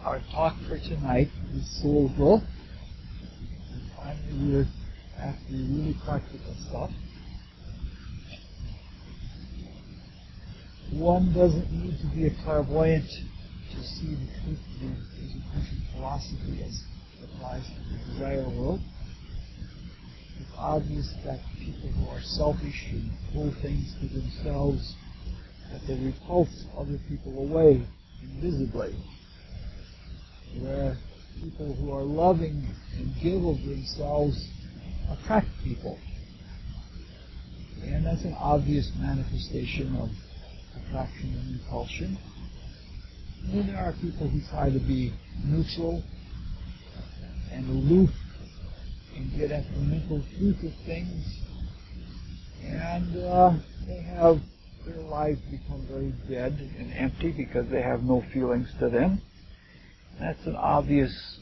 Our talk for tonight is soul growth. And finally, we're after really practical stuff. One doesn't need to be a clairvoyant to see the truth of the Rosicrucian philosophy as it applies to the desire world. It's obvious that people who are selfish and pull things to themselves, that they repulse other people away invisibly. Where people who are loving and give of themselves attract people. And that's an obvious manifestation of attraction and repulsion. And then there are people who try to be neutral and aloof and get at the mental truth of things. And they have their lives become very dead and empty because they have no feelings to them. That's an obvious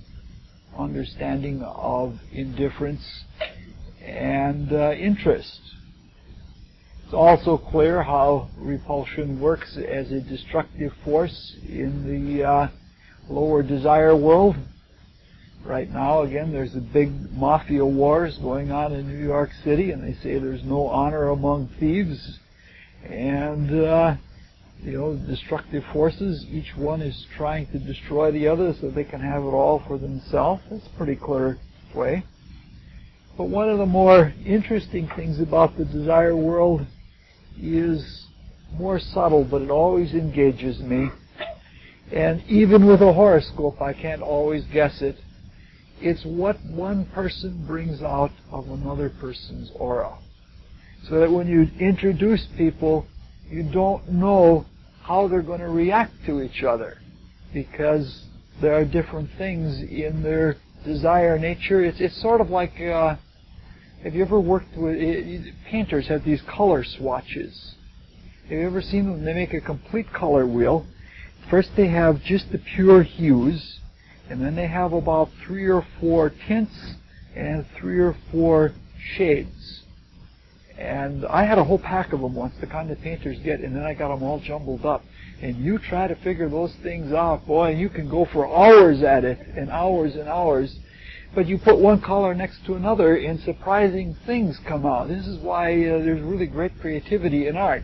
understanding of indifference and interest. It's also clear how repulsion works as a destructive force in the lower desire world. Right now, again, there's a big mafia wars going on in New York City, and they say there's no honor among thieves. And destructive forces, each one is trying to destroy the other so they can have it all for themselves. That's a pretty clear way. But one of the more interesting things about the desire world is more subtle, but it always engages me. And even with a horoscope, I can't always guess it. It's what one person brings out of another person's aura. So that when you introduce people, you don't know how they're going to react to each other, because there are different things in their desire nature. It's sort of like, have you ever worked with, painters have these color swatches. Have you ever seen them? They make a complete color wheel. First they have just the pure hues, and then they have about 3 or 4 tints and 3 or 4 shades. And I had a whole pack of them once, the kind that painters get, and then I got them all jumbled up. And you try to figure those things out, boy, you can go for hours at it, and hours and hours. But you put one color next to another, and surprising things come out. This is why there's really great creativity in art.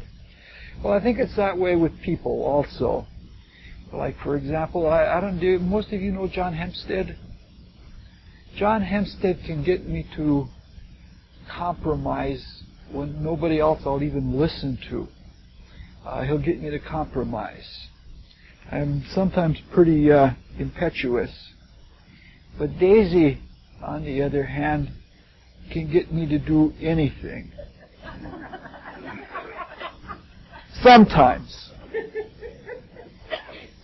Well, I think it's that way with people also. Like, for example, I don't know, most of you know John Hempstead? John Hempstead can get me to compromise when nobody else I'll even listen to. He'll get me to compromise. I'm sometimes pretty impetuous. But Daisy, on the other hand, can get me to do anything. Sometimes.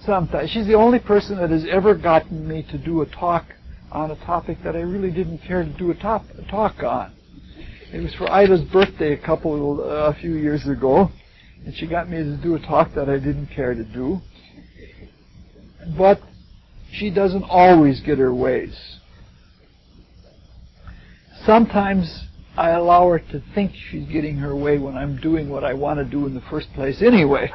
Sometimes. She's the only person that has ever gotten me to do a talk on a topic that I really didn't care to do a talk on. It was for Ida's birthday a few years ago, and she got me to do a talk that I didn't care to do. But she doesn't always get her ways. Sometimes I allow her to think she's getting her way when I'm doing what I want to do in the first place anyway.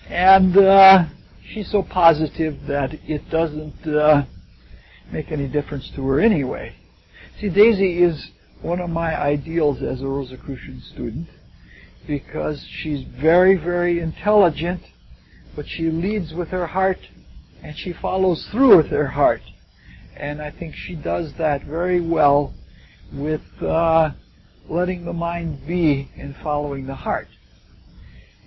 And she's so positive that it doesn't make any difference to her anyway. See, Daisy is one of my ideals as a Rosicrucian student because she's very, very intelligent, but she leads with her heart and she follows through with her heart. And I think she does that very well with letting the mind be and following the heart.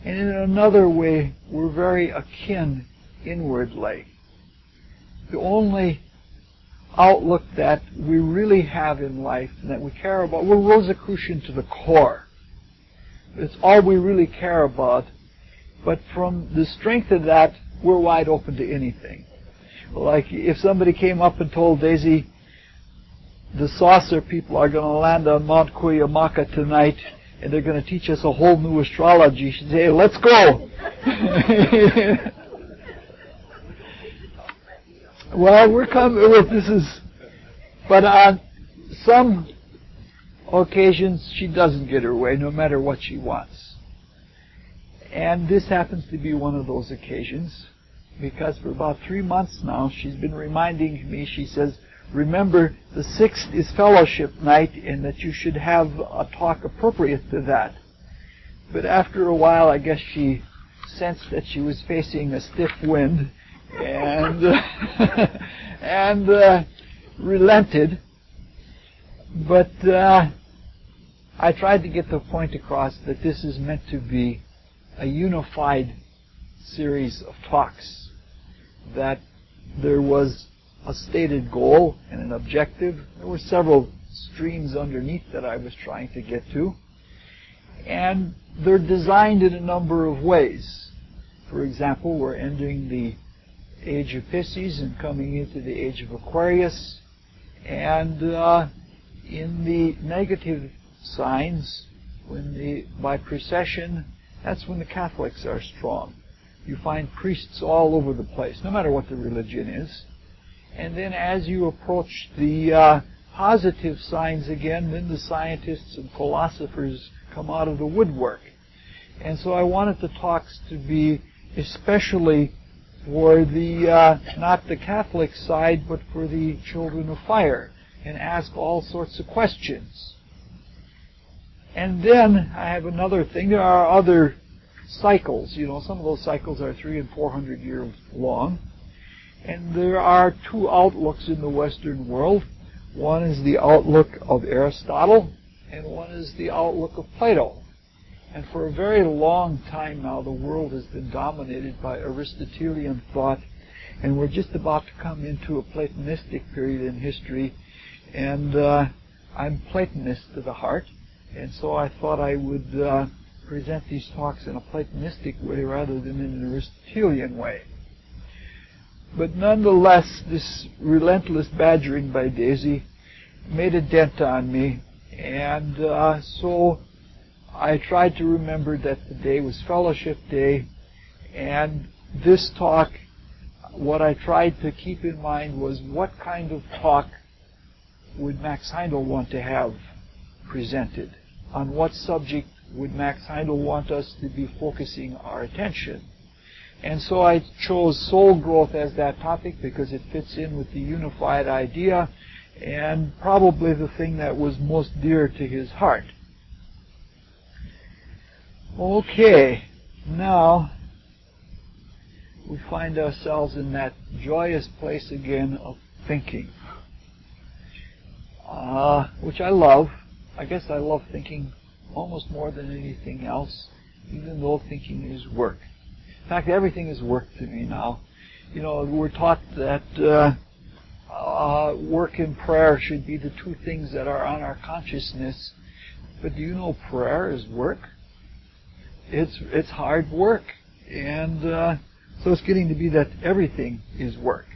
And in another way, we're very akin inwardly. The only outlook that we really have in life and that we care about, we're Rosicrucian to the core. It's all we really care about. But from the strength of that, we're wide open to anything. Like if somebody came up and told Daisy, the saucer people are going to land on Mount Cuyamaca tonight and they're going to teach us a whole new astrology, she'd say, hey, let's go. Well, we're coming with but on some occasions she doesn't get her way, no matter what she wants. And this happens to be one of those occasions. because for about 3 months now she's been reminding me, she says, remember the 6th is fellowship night and that you should have a talk appropriate to that. But after a while I guess she sensed that she was facing a stiff wind and relented. But I tried to get the point across that this is meant to be a unified series of talks, that there was a stated goal and an objective. There were several streams underneath that I was trying to get to, and they're designed in a number of ways. For example, we're ending the age of Pisces and coming into the age of Aquarius, and in the negative signs, by precession, that's when the Catholics are strong. You find priests all over the place, no matter what the religion is. And then as you approach the positive signs again, then the scientists and philosophers come out of the woodwork. And so I wanted the talks to be especially for the, not the Catholic side, but for the children of fire, and ask all sorts of questions. And then I have another thing. There are other cycles. You know, some of those cycles are 300 and 400 years long. And there are two outlooks in the Western world. One is the outlook of Aristotle, and one is the outlook of Plato. And for a very long time now, the world has been dominated by Aristotelian thought, and we're just about to come into a Platonistic period in history. And I'm Platonist to the heart, and so I thought I would present these talks in a Platonistic way rather than in an Aristotelian way. But nonetheless, this relentless badgering by Daisy made a dent on me, and so I tried to remember that the day was Fellowship Day, and this talk, what I tried to keep in mind was what kind of talk would Max Heindel want to have presented? On what subject would Max Heindel want us to be focusing our attention? And so I chose soul growth as that topic because it fits in with the unified idea and probably the thing that was most dear to his heart. Okay, now we find ourselves in that joyous place again of thinking, which I love. I guess I love thinking almost more than anything else, even though thinking is work. In fact, everything is work to me now. You know, we're taught that work and prayer should be the two things that are on our consciousness. But do you know prayer is work? It's hard work. And so it's getting to be that everything is work.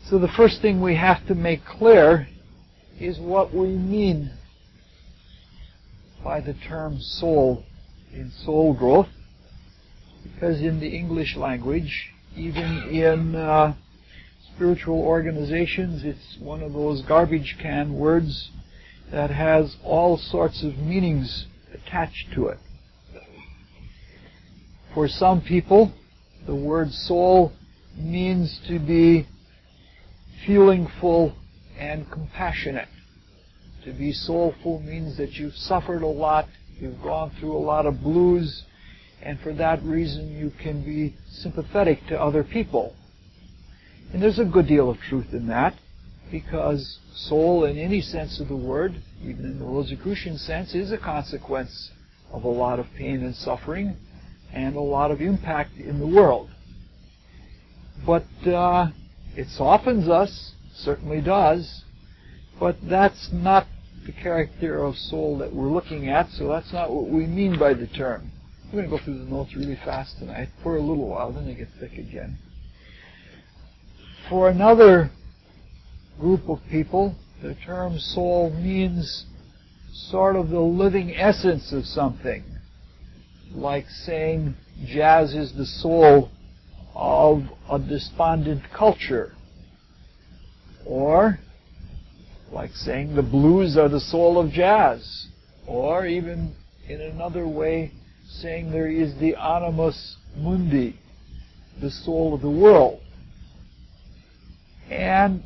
So the first thing we have to make clear is what we mean by the term soul in soul growth, because in the English language, even in spiritual organizations, it's one of those garbage can words that has all sorts of meanings attached to it. For some people, the word soul means to be feelingful and compassionate. To be soulful means that you've suffered a lot, you've gone through a lot of blues, and for that reason you can be sympathetic to other people. And there's a good deal of truth in that, because soul in any sense of the word, even in the Rosicrucian sense, is a consequence of a lot of pain and suffering and a lot of impact in the world. But it softens us, certainly does, but that's not the character of soul that we're looking at, so that's not what we mean by the term. I'm going to go through the notes really fast tonight for a little while, then they get thick again. For another group of people, the term soul means sort of the living essence of something, like saying jazz is the soul of a despondent culture, or like saying the blues are the soul of jazz, or even in another way, saying there is the animus mundi, the soul of the world. And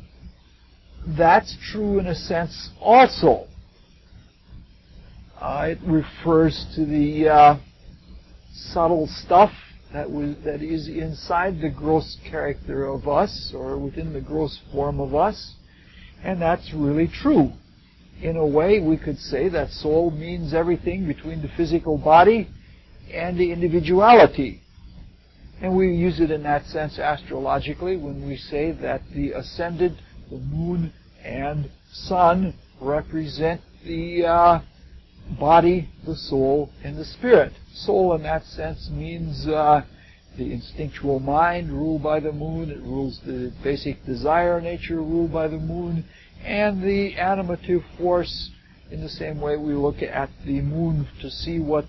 that's true in a sense also. It refers to the subtle stuff that is inside the gross character of us, or within the gross form of us, and that's really true. In a way, we could say that soul means everything between the physical body and the individuality. And we use it in that sense astrologically when we say that the ascendant, the moon, and sun represent the body, the soul, and the spirit. Soul in that sense means the instinctual mind ruled by the moon. It rules the basic desire nature ruled by the moon. And the animative force, in the same way we look at the moon to see what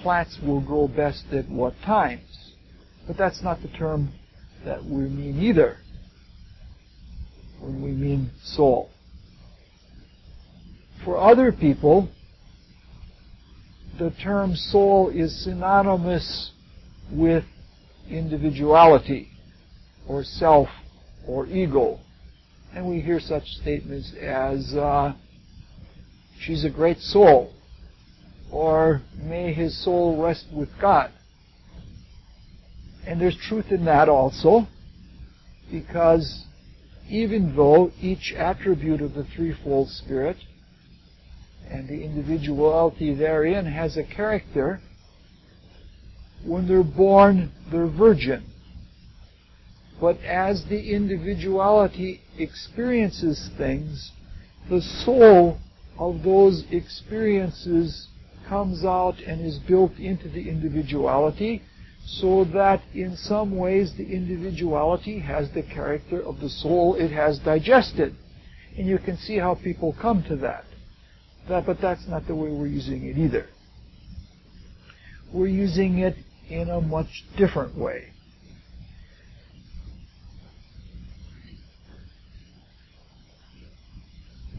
plants will grow best at what times. But that's not the term that we mean either when we mean soul. For other people, the term soul is synonymous with individuality or self or ego. And we hear such statements as, she's a great soul, or may his soul rest with God. And there's truth in that also, because even though each attribute of the threefold spirit and the individuality therein has a character, when they're born, they're virgin. But as the individuality experiences things, the soul of those experiences comes out and is built into the individuality, so that in some ways the individuality has the character of the soul it has digested. And you can see how people come to that. But that's not the way we're using it either. We're using it in a much different way.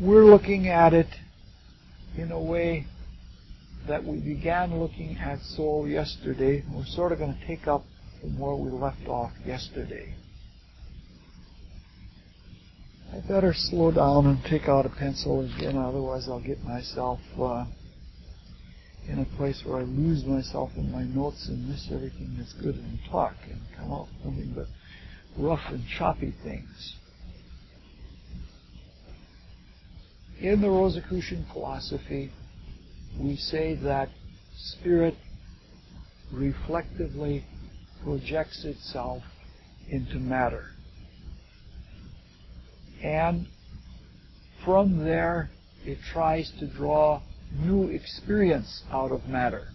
We're looking at it in a way that we began looking at soul yesterday. We're sort of going to take up from where we left off yesterday. I better slow down and take out a pencil again, otherwise I'll get myself in a place where I lose myself in my notes and miss everything that's good in talk and come out with nothing but rough and choppy things. In the Rosicrucian philosophy, we say that spirit reflectively projects itself into matter. And from there, it tries to draw new experience out of matter.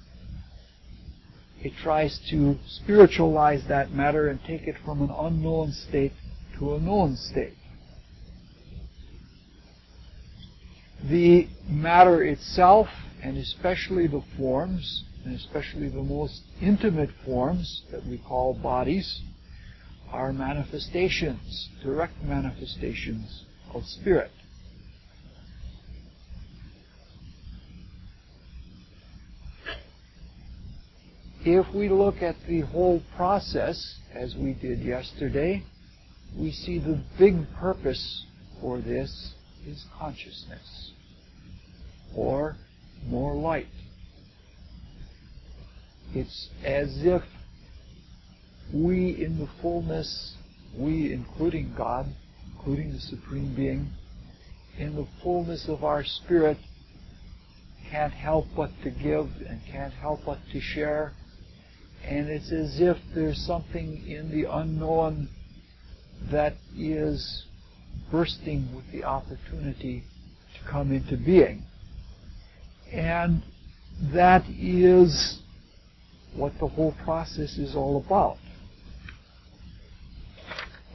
It tries to spiritualize that matter and take it from an unknown state to a known state. The matter itself, and especially the forms, and especially the most intimate forms that we call bodies, are manifestations, direct manifestations of spirit. If we look at the whole process, as we did yesterday, we see the big purpose for this is consciousness, or more light. It's as if we in the fullness, we including God, including the Supreme Being, in the fullness of our spirit can't help but to give and can't help but to share. And it's as if there's something in the unknown that is bursting with the opportunity to come into being. And that is what the whole process is all about.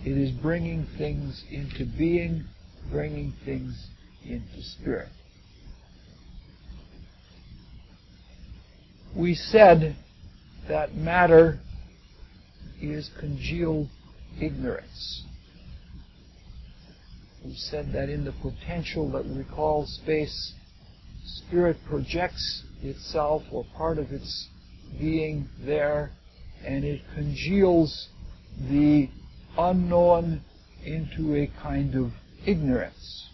It is bringing things into being, bringing things into spirit. We said that matter is congealed ignorance. We said that in the potential that we call space, spirit projects itself or part of its being there, and it congeals the unknown into a kind of ignorance.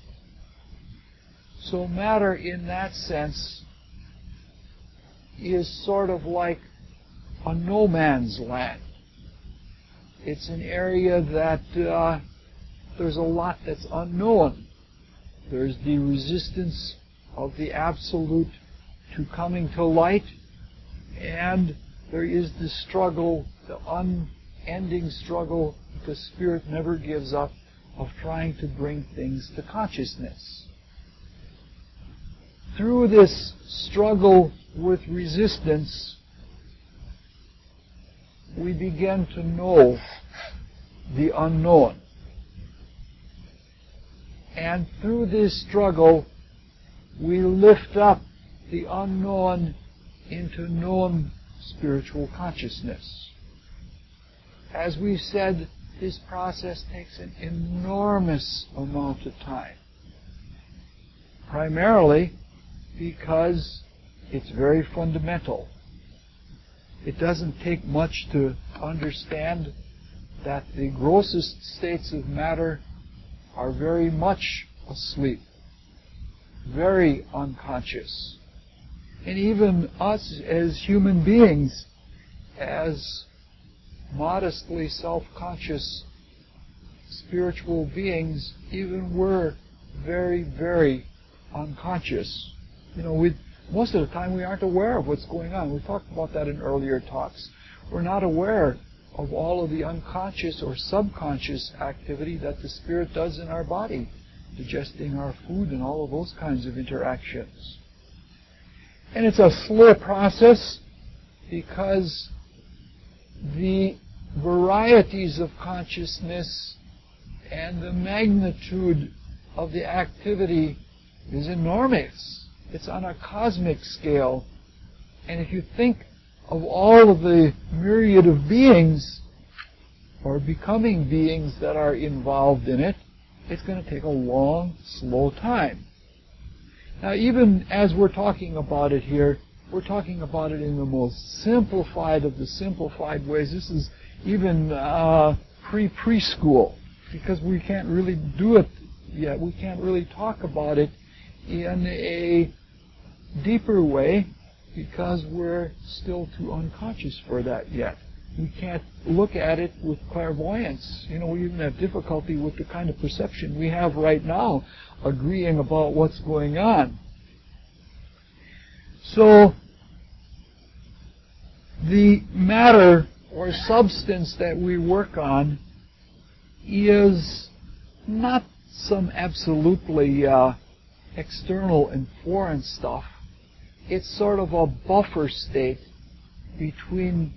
So matter in that sense is sort of like a no man's land. It's an area that there's a lot that's unknown. There's the resistance of the absolute to coming to light, and there is the struggle, the unending struggle the Spirit never gives up of trying to bring things to consciousness. Through this struggle with resistance, we begin to know the unknown. And through this struggle, we lift up the unknown into known spiritual consciousness. As we said, this process takes an enormous amount of time. Primarily because it's very fundamental. It doesn't take much to understand that the grossest states of matter are very much asleep, very unconscious. And even us as human beings, as modestly self-conscious spiritual beings, even we're very, very unconscious. Most of the time we aren't aware of what's going on. We talked about that in earlier talks. We're not aware of all of the unconscious or subconscious activity that the Spirit does in our body, digesting our food and all of those kinds of interactions. And it's a slow process because the varieties of consciousness and the magnitude of the activity is enormous. It's on a cosmic scale. And if you think of all of the myriad of beings or becoming beings that are involved in it, it's going to take a long, slow time. Now, even as we're talking about it here, we're talking about it in the most simplified of the simplified ways. This is even preschool, because we can't really do it yet. We can't really talk about it in a deeper way because we're still too unconscious for that yet. We can't look at it with clairvoyance. We even have difficulty with the kind of perception we have right now, agreeing about what's going on. So, the matter or substance that we work on is not some absolutely external and foreign stuff. It's sort of a buffer state between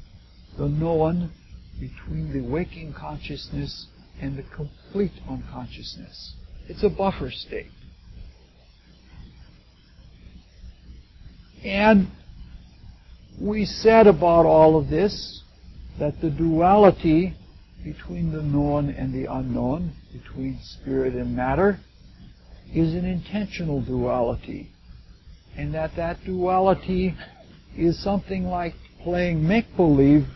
the known, between the waking consciousness and the complete unconsciousness. It's a buffer state. And we said about all of this that the duality between the known and the unknown, between spirit and matter, is an intentional duality. And that duality is something like playing make-believe,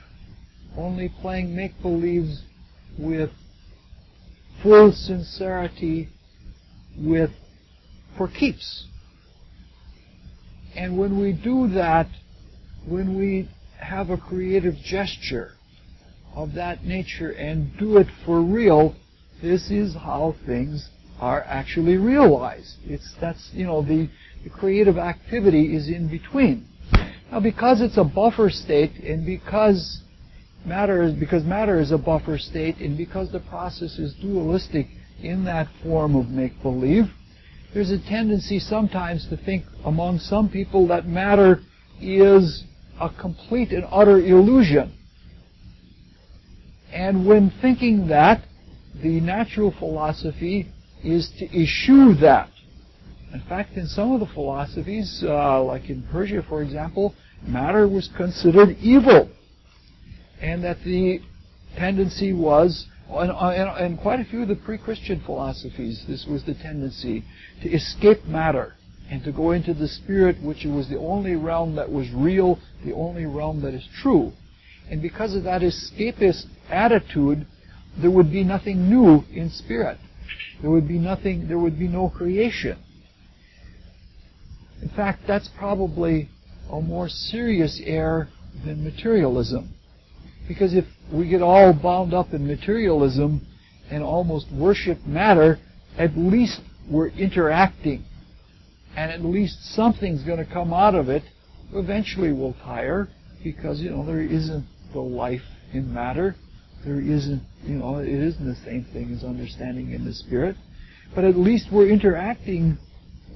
only playing make-believes with full sincerity, for keeps. And when we do that, when we have a creative gesture of that nature and do it for real, this is how things are actually realized. The creative activity is in between. Now, because it's a buffer state, and because matter is a buffer state, and because the process is dualistic in that form of make-believe, there's a tendency sometimes to think among some people that matter is a complete and utter illusion. And when thinking that, the natural philosophy is to eschew that. In fact, in some of the philosophies, like in Persia, for example, matter was considered evil. And that the tendency was, in quite a few of the pre-Christian philosophies, this was the tendency, to escape matter, and to go into the spirit, which was the only realm that was real, the only realm that is true. And because of that escapist attitude, there would be nothing new in spirit. There would be no creation. In fact, that's probably a more serious error than materialism. Because if we get all bound up in materialism and almost worship matter, at least we're interacting. And at least something's going to come out of it. Eventually we'll tire because, there isn't the life in matter. There isn't, it isn't the same thing as understanding in the spirit. But at least we're interacting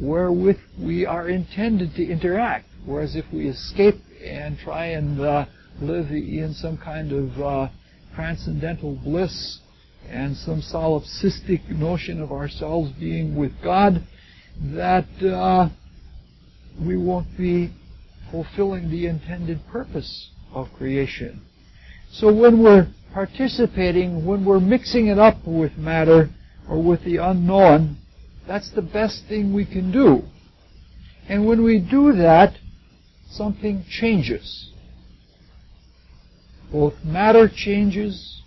wherewith we are intended to interact. Whereas if we escape and try and live in some kind of transcendental bliss and some solipsistic notion of ourselves being with God, that we won't be fulfilling the intended purpose of creation. So when we're participating, when we're mixing it up with matter or with the unknown, that's the best thing we can do. And when we do that, something changes. Both matter changes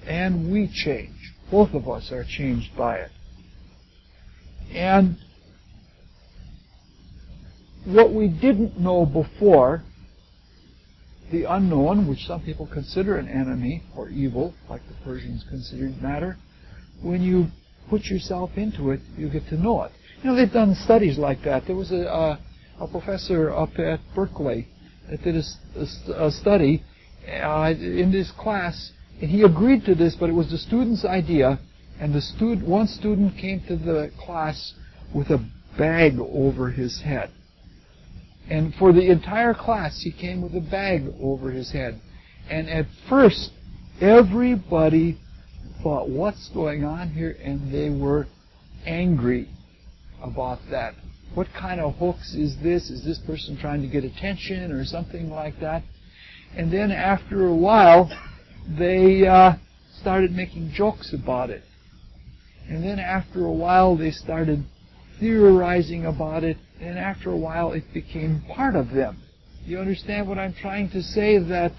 and we change. Both of us are changed by it. And what we didn't know before, the unknown, which some people consider an enemy or evil, like the Persians considered matter, when you put yourself into it, you get to know it. They've done studies like that. There was a professor up at Berkeley that did a study in this class, and he agreed to this, but it was the student's idea, and one student came to the class with a bag over his head. And for the entire class, he came with a bag over his head. And at first, everybody thought, what's going on here? And they were angry about that. What kind of hoax is this? Is this person trying to get attention or something like that? And then after a while, they started making jokes about it. And then after a while, they started theorizing about it, and after a while it became part of them. You understand what I'm trying to say? That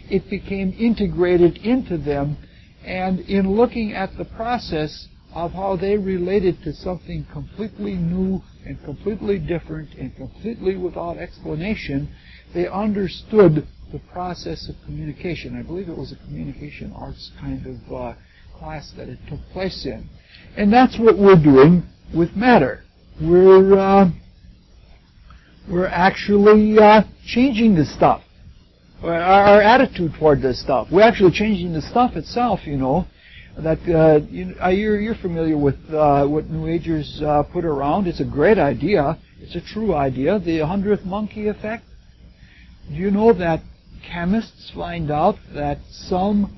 it became integrated into them, and in looking at the process of how they related to something completely new and completely different and completely without explanation, they understood the process of communication. I believe it was a communication arts kind of class that it took place in. And that's what we're doing with matter. We're actually changing the stuff. Our attitude toward this stuff. We're actually changing the stuff itself, That you're familiar with what New Agers put around. It's a great idea. It's a true idea. The 100th monkey effect. Do you know that chemists find out that some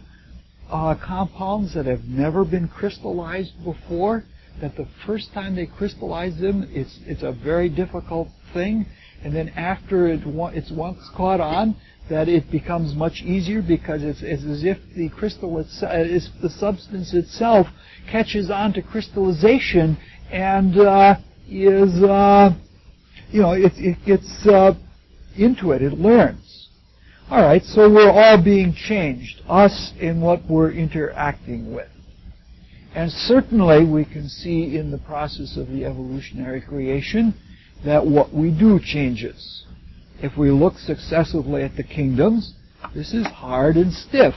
compounds that have never been crystallized before, that the first time they crystallize them, it's a very difficult thing, and then after it's once caught on, that it becomes much easier because it's as if the crystal itself, the substance itself, catches on to crystallization and it gets into it. It learns. All right, so we're all being changed, us in what we're interacting with. And certainly we can see in the process of the evolutionary creation that what we do changes. If we look successively at the kingdoms, this is hard and stiff.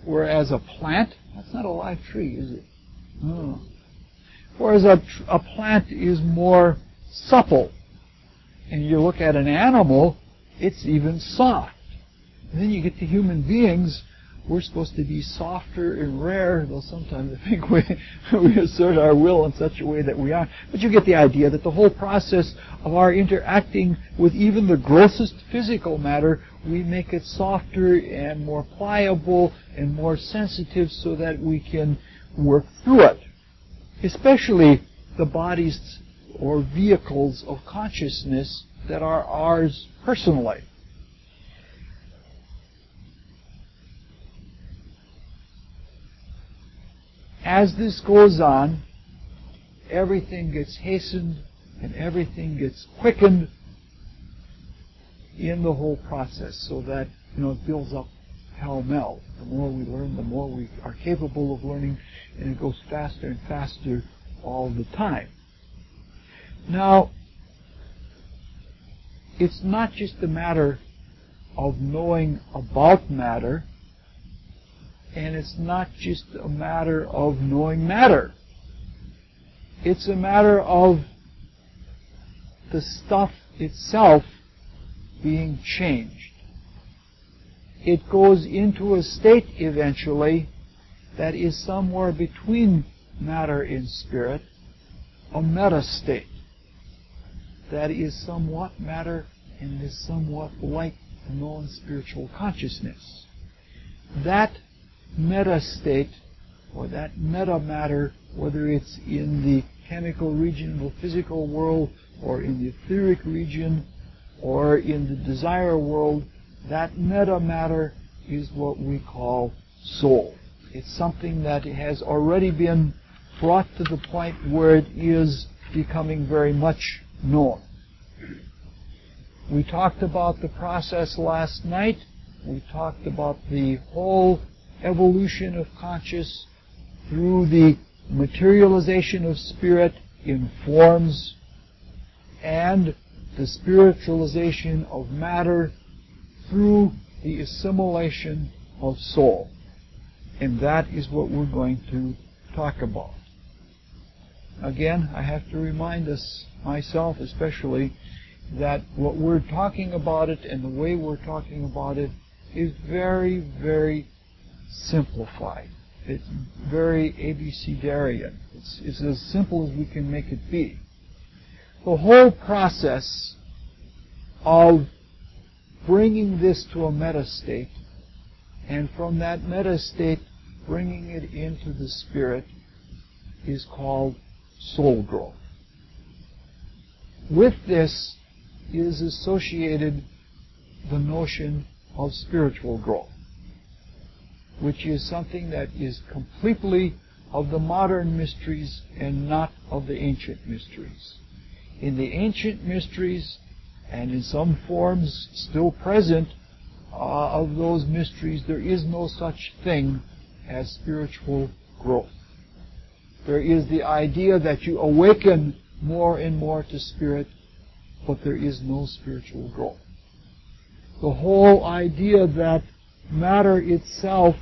Whereas a plant, that's not a live tree, is it? No. Whereas a plant is more supple. And you look at an animal, it's even soft. And then you get to human beings, we're supposed to be softer and rare, though sometimes I think we assert our will in such a way that we are. But you get the idea that the whole process of our interacting with even the grossest physical matter, we make it softer and more pliable and more sensitive so that we can work through it. Especially the bodies or vehicles of consciousness that are ours personally. As this goes on, everything gets hastened and everything gets quickened in the whole process, so that it builds up pell-mell. The more we learn, the more we are capable of learning, and it goes faster and faster all the time. Now, it's not just a matter of knowing about matter, and it's not just a matter of knowing matter. It's a matter of the stuff itself being changed. It goes into a state eventually that is somewhere between matter and spirit, a meta state that is somewhat matter and is somewhat like non-spiritual consciousness. That meta state, or that meta matter, whether it's in the chemical region of the physical world, or in the etheric region, or in the desire world, that meta matter is what we call soul. It's something that has already been brought to the point where it is becoming very much known. We talked about the process last night. We talked about the whole evolution of conscious through the materialization of spirit in forms and the spiritualization of matter through the assimilation of soul. And that is what we're going to talk about. Again, I have to remind us, myself especially, that what we're talking about it and the way we're talking about it is very, very simplified. It's very abecedarian. It's as simple as we can make it be. The whole process of bringing this to a meta state, and from that meta state bringing it into the spirit, is called soul growth. With this is associated the notion of spiritual growth, which is something that is completely of the modern mysteries and not of the ancient mysteries. In the ancient mysteries, and in some forms still present of those mysteries, there is no such thing as spiritual growth. There is the idea that you awaken more and more to spirit, but there is no spiritual growth. The whole idea that matter itself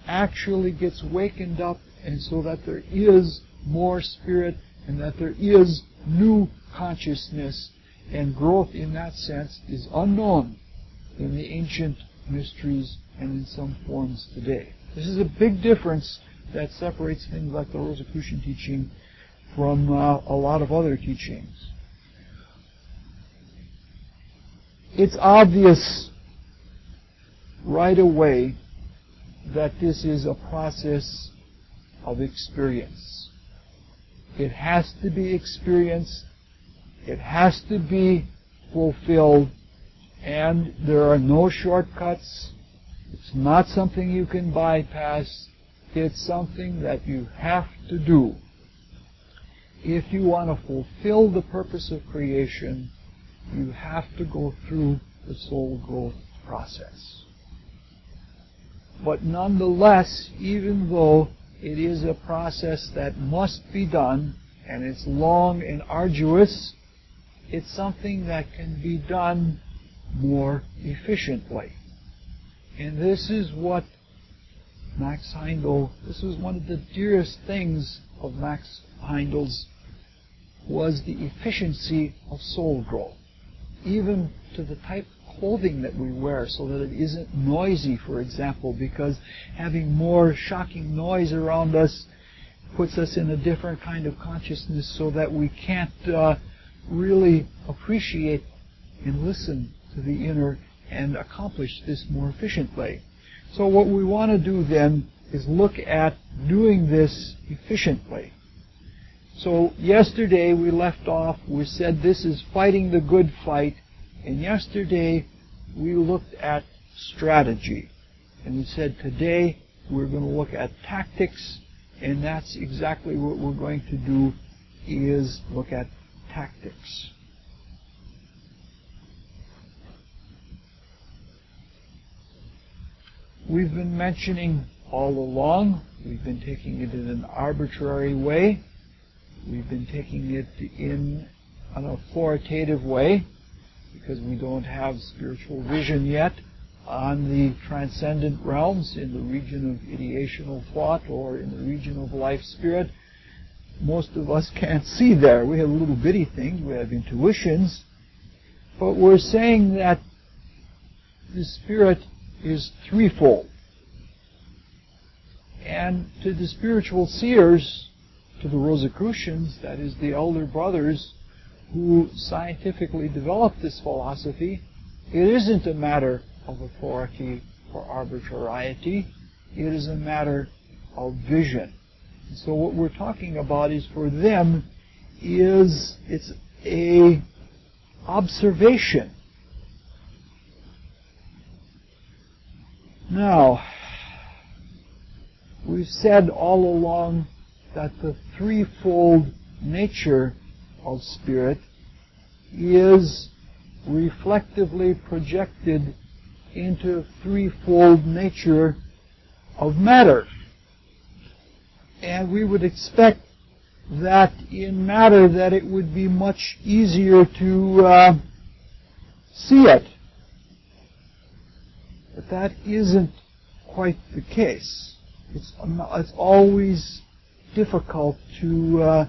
actually gets wakened up, and so that there is more spirit, and that there is new consciousness, and growth in that sense is unknown in the ancient mysteries and in some forms today. This is a big difference that separates things like the Rosicrucian teaching from a lot of other teachings. It's obvious right away that this is a process of experience. It has to be experienced, it has to be fulfilled, and there are no shortcuts. It's not something you can bypass. It's something that you have to do if you want to fulfill the purpose of creation. You have to go through the soul growth process. But nonetheless, even though it is a process that must be done, and it's long and arduous, it's something that can be done more efficiently. And this is what Max Heindel, this was one of the dearest things of Max Heindel's, was the efficiency of soul growth. Even to the type of clothing that we wear, so that it isn't noisy, for example, because having more shocking noise around us puts us in a different kind of consciousness, so that we can't really appreciate and listen to the inner and accomplish this more efficiently. So what we want to do then is look at doing this efficiently. So yesterday we left off, we said this is fighting the good fight, and yesterday we looked at strategy. And we said today we're going to look at tactics, and that's exactly what we're going to do, is look at tactics. We've been mentioning all along, we've been taking it in an arbitrary way, we've been taking it in an authoritative way, because we don't have spiritual vision yet on the transcendent realms in the region of ideational thought or in the region of life spirit. Most of us can't see there. We have little bitty things, we have intuitions, but we're saying that the spirit is threefold. And to the spiritual seers, to the Rosicrucians, that is the elder brothers who scientifically developed this philosophy, it isn't a matter of authority or arbitrariety, it is a matter of vision. And so what we're talking about is, for them, it's a observation. Now, we've said all along that the threefold nature of spirit is reflectively projected into threefold nature of matter. And we would expect that in matter that it would be much easier to see it. But that isn't quite the case. It's always difficult to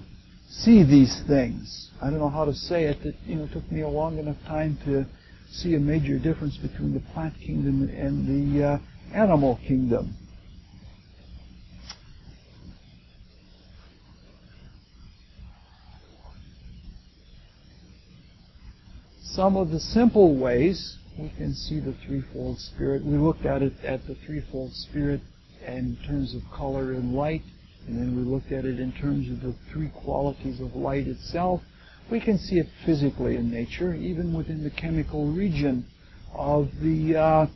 see these things. I don't know how to say it. It took me a long enough time to see a major difference between the plant kingdom and the animal kingdom. Some of the simple ways we can see the threefold spirit. We looked at it at the threefold spirit in terms of color and light, and then we looked at it in terms of the three qualities of light itself. We can see it physically in nature, even within the chemical region of the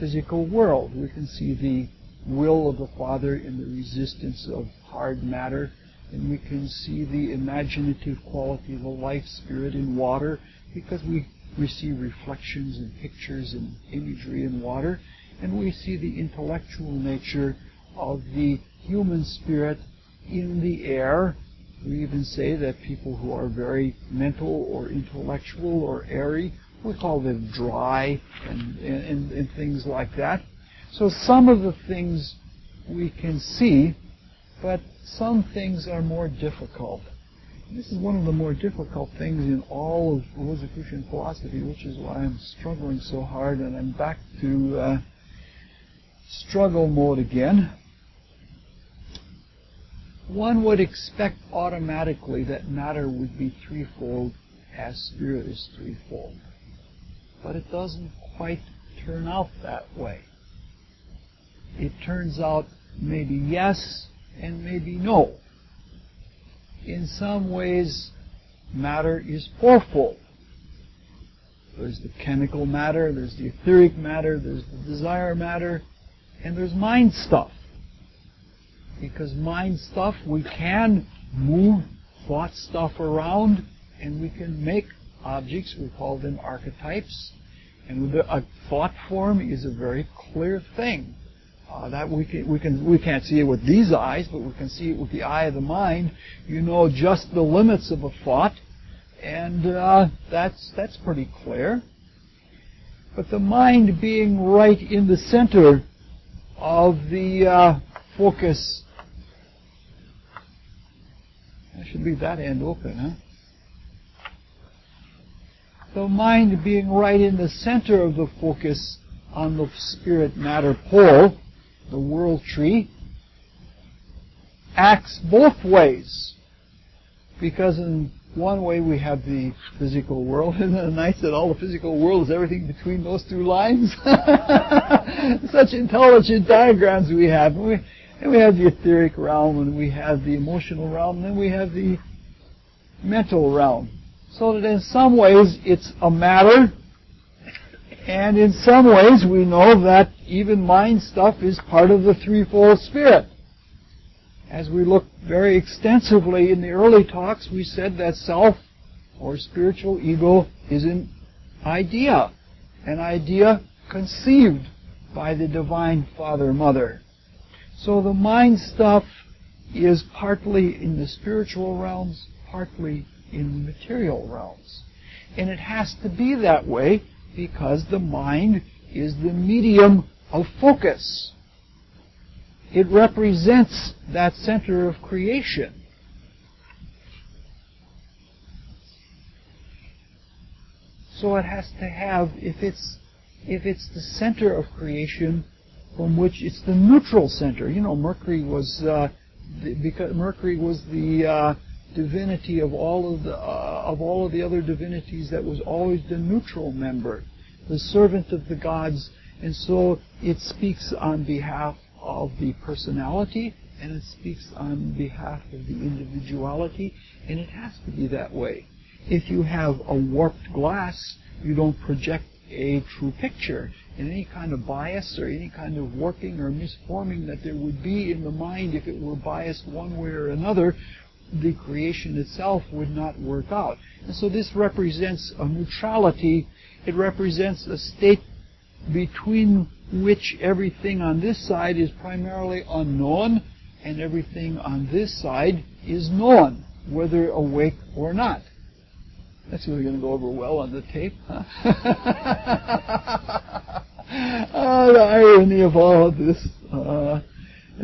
physical world. We can see the will of the Father in the resistance of hard matter, and we can see the imaginative quality of the life spirit in water, because we receive reflections and pictures and imagery in water, and we see the intellectual nature of the human spirit in the air. We even say that people who are very mental or intellectual or airy, we call them dry and things like that. So some of the things we can see, but some things are more difficult. This is one of the more difficult things in all of Rosicrucian philosophy, which is why I'm struggling so hard, and I'm back to struggle mode again. One would expect automatically that matter would be threefold as spirit is threefold. But it doesn't quite turn out that way. It turns out maybe yes and maybe no. In some ways, matter is fourfold. There's the chemical matter, there's the etheric matter, there's the desire matter, and there's mind stuff. Because mind stuff, we can move thought stuff around, and we can make objects. We call them archetypes. And a thought form is a very clear thing. That we can't see it with these eyes, but we can see it with the eye of the mind. You know just the limits of a thought, and that's pretty clear. But the mind being right in the center of the focus, I should leave that end open, huh? The mind being right in the center of the focus on the spirit-matter pole, the world tree, acts both ways. Because in one way we have the physical world, isn't it nice that all the physical world is everything between those two lines? Such intelligent diagrams we have. And we have the etheric realm, and we have the emotional realm, and then we have the mental realm. So that in some ways it's a matter, and in some ways we know that even mind stuff is part of the threefold spirit. As we looked very extensively in the early talks, we said that self or spiritual ego is an idea conceived by the Divine Father, Mother. So the mind stuff is partly in the spiritual realms, partly in the material realms. And it has to be that way because the mind is the medium of focus. It represents that center of creation. So it has to have, if it's the center of creation, from which it's the neutral center. You know, Mercury was because Mercury was the divinity of all of the other divinities that was always the neutral member, the servant of the gods, and so it speaks on behalf of the personality, and it speaks on behalf of the individuality, and it has to be that way. If you have a warped glass, you don't project a true picture. And any kind of bias or any kind of warping or misforming that there would be in the mind, if it were biased one way or another, the creation itself would not work out. And so this represents a neutrality. It represents a state between which everything on this side is primarily unknown and everything on this side is known, whether awake or not. That's really going to go over well on the tape, huh? The irony of all of this. And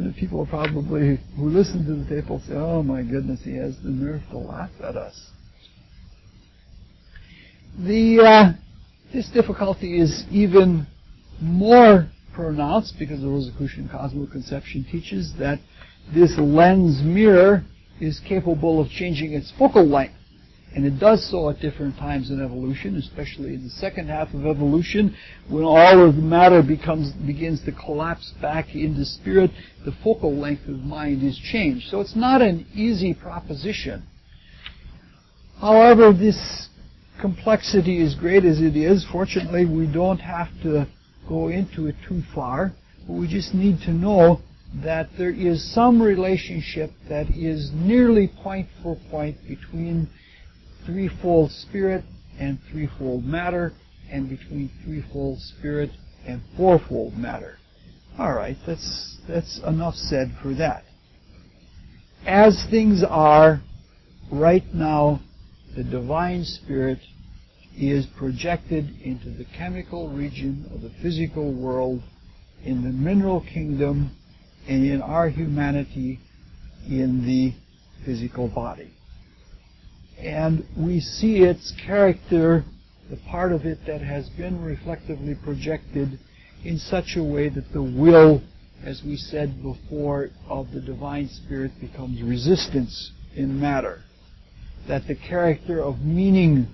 the people probably who listen to the tape will say, oh my goodness, he has the nerve to laugh at us. This difficulty is even more pronounced because the Rosicrucian Cosmoconception teaches that this lens mirror is capable of changing its focal length. And it does so at different times in evolution, especially in the second half of evolution, when all of the matter begins to collapse back into spirit, the focal length of mind is changed. So it's not an easy proposition. However, this complexity, as great as it is, fortunately we don't have to go into it too far, but we just need to know that there is some relationship that is nearly point for point between threefold spirit and threefold matter, and between threefold spirit and fourfold matter. All right, that's enough said for that. As things are right now, the divine spirit is projected into the chemical region of the physical world, in the mineral kingdom, and in our humanity, in the physical body. And we see its character, the part of it that has been reflectively projected, in such a way that the will, as we said before, of the divine spirit becomes resistance in matter. That the character of meaning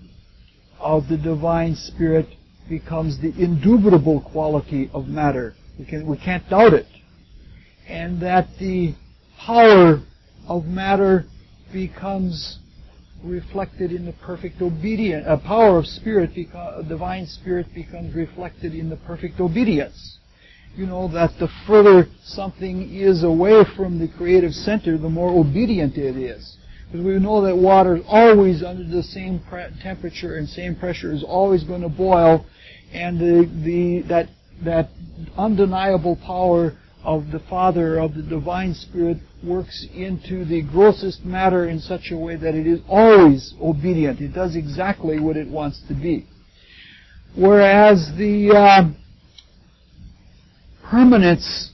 of the divine spirit becomes the indubitable quality of matter. We can't doubt it. And that the power of matter becomes reflected in the perfect obedience. Power of spirit, divine spirit, becomes reflected in the perfect obedience. You know that the further something is away from the creative center, the more obedient it is. Because we know that water is always under the same temperature and same pressure, is always going to boil, and that undeniable power of the Father, of the divine spirit, works into the grossest matter in such a way that it is always obedient. It does exactly what it wants to be. Whereas the permanence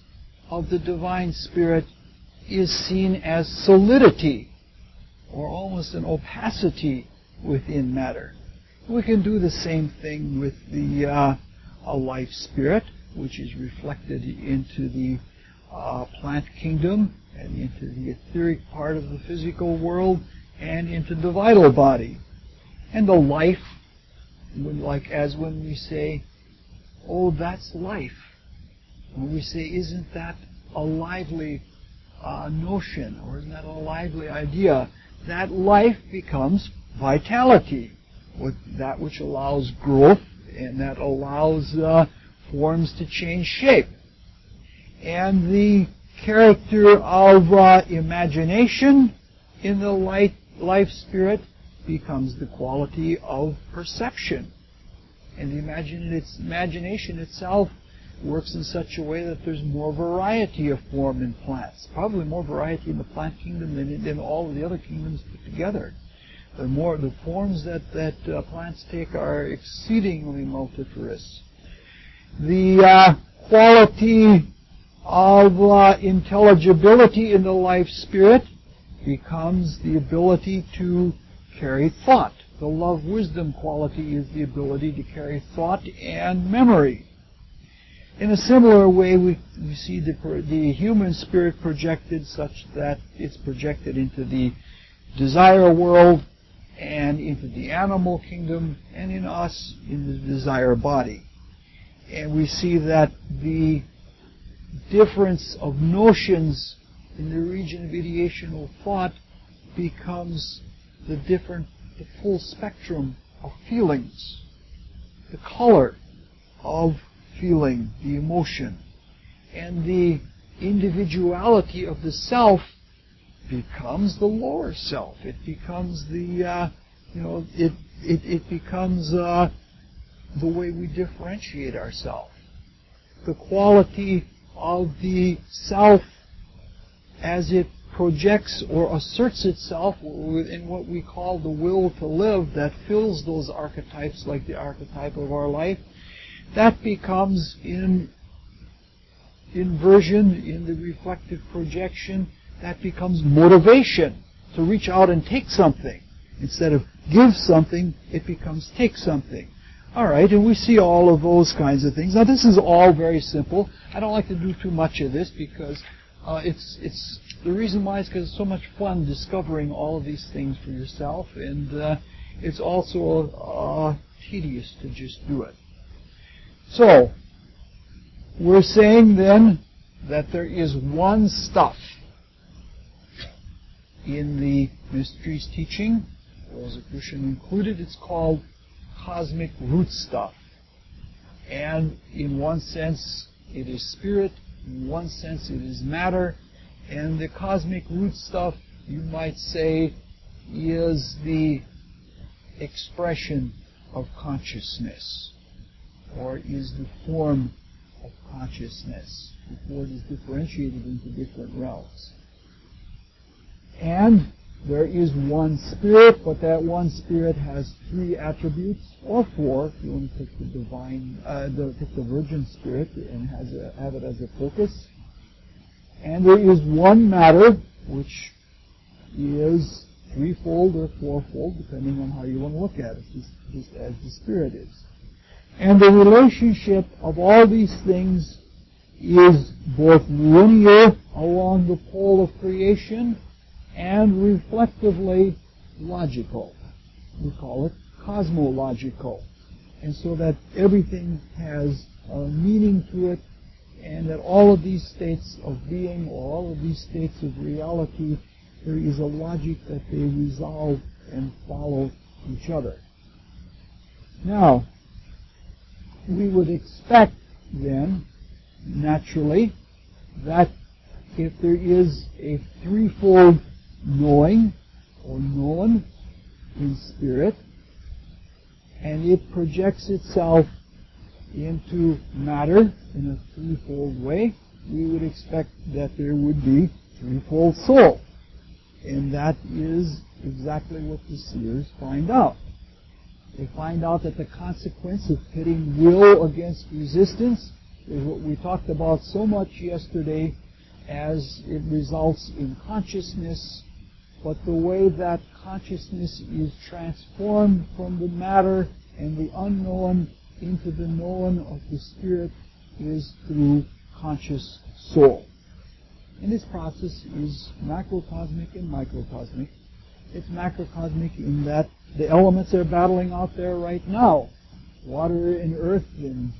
of the divine spirit is seen as solidity, or almost an opacity within matter. We can do the same thing with the life spirit, which is reflected into the plant kingdom and into the etheric part of the physical world and into the vital body. And the life, as when we say, oh, that's life. When we say, isn't that a lively notion, or isn't that a lively idea, that life becomes vitality, with that which allows growth and that allows forms to change shape. And the character of imagination in the life spirit becomes the quality of perception. And the imagination itself works in such a way that there's more variety of form in plants. Probably more variety in the plant kingdom than all of the other kingdoms put together. The forms that plants take are exceedingly multifarious. The quality of intelligibility in the life spirit becomes the ability to carry thought. The love-wisdom quality is the ability to carry thought and memory. In a similar way, we see the human spirit projected such that it's projected into the desire world and into the animal kingdom, and in us, in the desire body. And we see that the difference of notions in the region of ideational thought becomes the full spectrum of feelings, the color of feeling, the emotion, and the individuality of the self becomes the lower self. It becomes it becomes the way we differentiate ourselves. The quality of the self as it projects or asserts itself in what we call the will to live that fills those archetypes, like the archetype of our life, that becomes in inversion, in the reflective projection, that becomes motivation to reach out and take something. Instead of give something, it becomes take something. All right, and we see all of those kinds of things. Now, this is all very simple. I don't like to do too much of this because it's the reason why is because it's so much fun discovering all of these things for yourself, and it's also tedious to just do it. So, we're saying then that there is one stuff in the Mysteries teaching, Rosicrucian included. It's called cosmic root stuff. And in one sense, it is spirit. In one sense, it is matter. And the cosmic root stuff, you might say, is the expression of consciousness, or is the form of consciousness, before it is differentiated into different realms. And there is one spirit, but that one spirit has three attributes, or four, if you want to take the divine, take the virgin spirit and have it as a focus. And there is one matter, which is threefold or fourfold, depending on how you want to look at it, just as the spirit is. And the relationship of all these things is both linear along the pole of creation and reflectively logical. We call it cosmological. And so that everything has a meaning to it, and that all of these states of being, or all of these states of reality, there is a logic that they resolve and follow each other. Now, we would expect then, naturally, that if there is a threefold knowing or known in spirit, and it projects itself into matter in a threefold way, we would expect that there would be threefold soul. And that is exactly what the seers find out. They find out that the consequence of pitting will against resistance is what we talked about so much yesterday, as it results in consciousness, but the way that consciousness is transformed from the matter and the unknown into the known of the spirit is through conscious soul. And this process is macrocosmic and microcosmic. It's macrocosmic in that the elements are battling out there right now. Water and earth and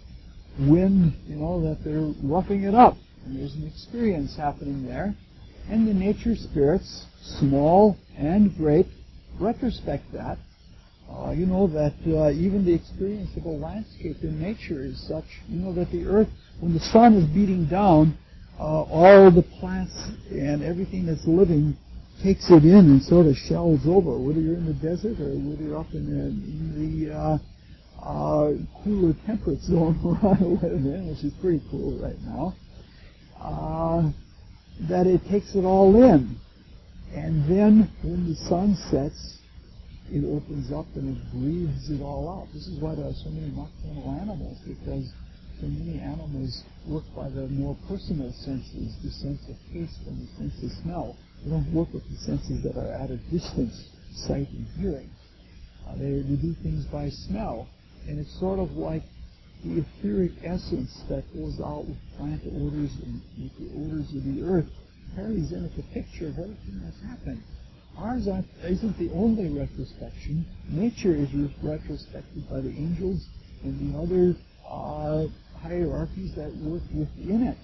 wind, that they're roughing it up. And there's an experience happening there. And the nature spirits, small and great, retrospect that. That even the experience of a landscape in nature is such, that the earth, when the sun is beating down, all the plants and everything that's living takes it in and sort of shells over, whether you're in the desert or whether you're up in the cooler temperate zone where I live in, which is pretty cool right now, that it takes it all in. And then when the sun sets, it opens up and it breathes it all out. This is why there are so many nocturnal animals, because so many animals work by the more personal senses, the sense of taste and the sense of smell. They don't work with the senses that are at a distance, sight and hearing. They do things by smell. And it's sort of like the etheric essence that goes out with plant odors and with the odors of the earth carries in it the picture of everything that's happened. Ours isn't the only retrospection. Nature is retrospected by the angels and the other hierarchies that work within it.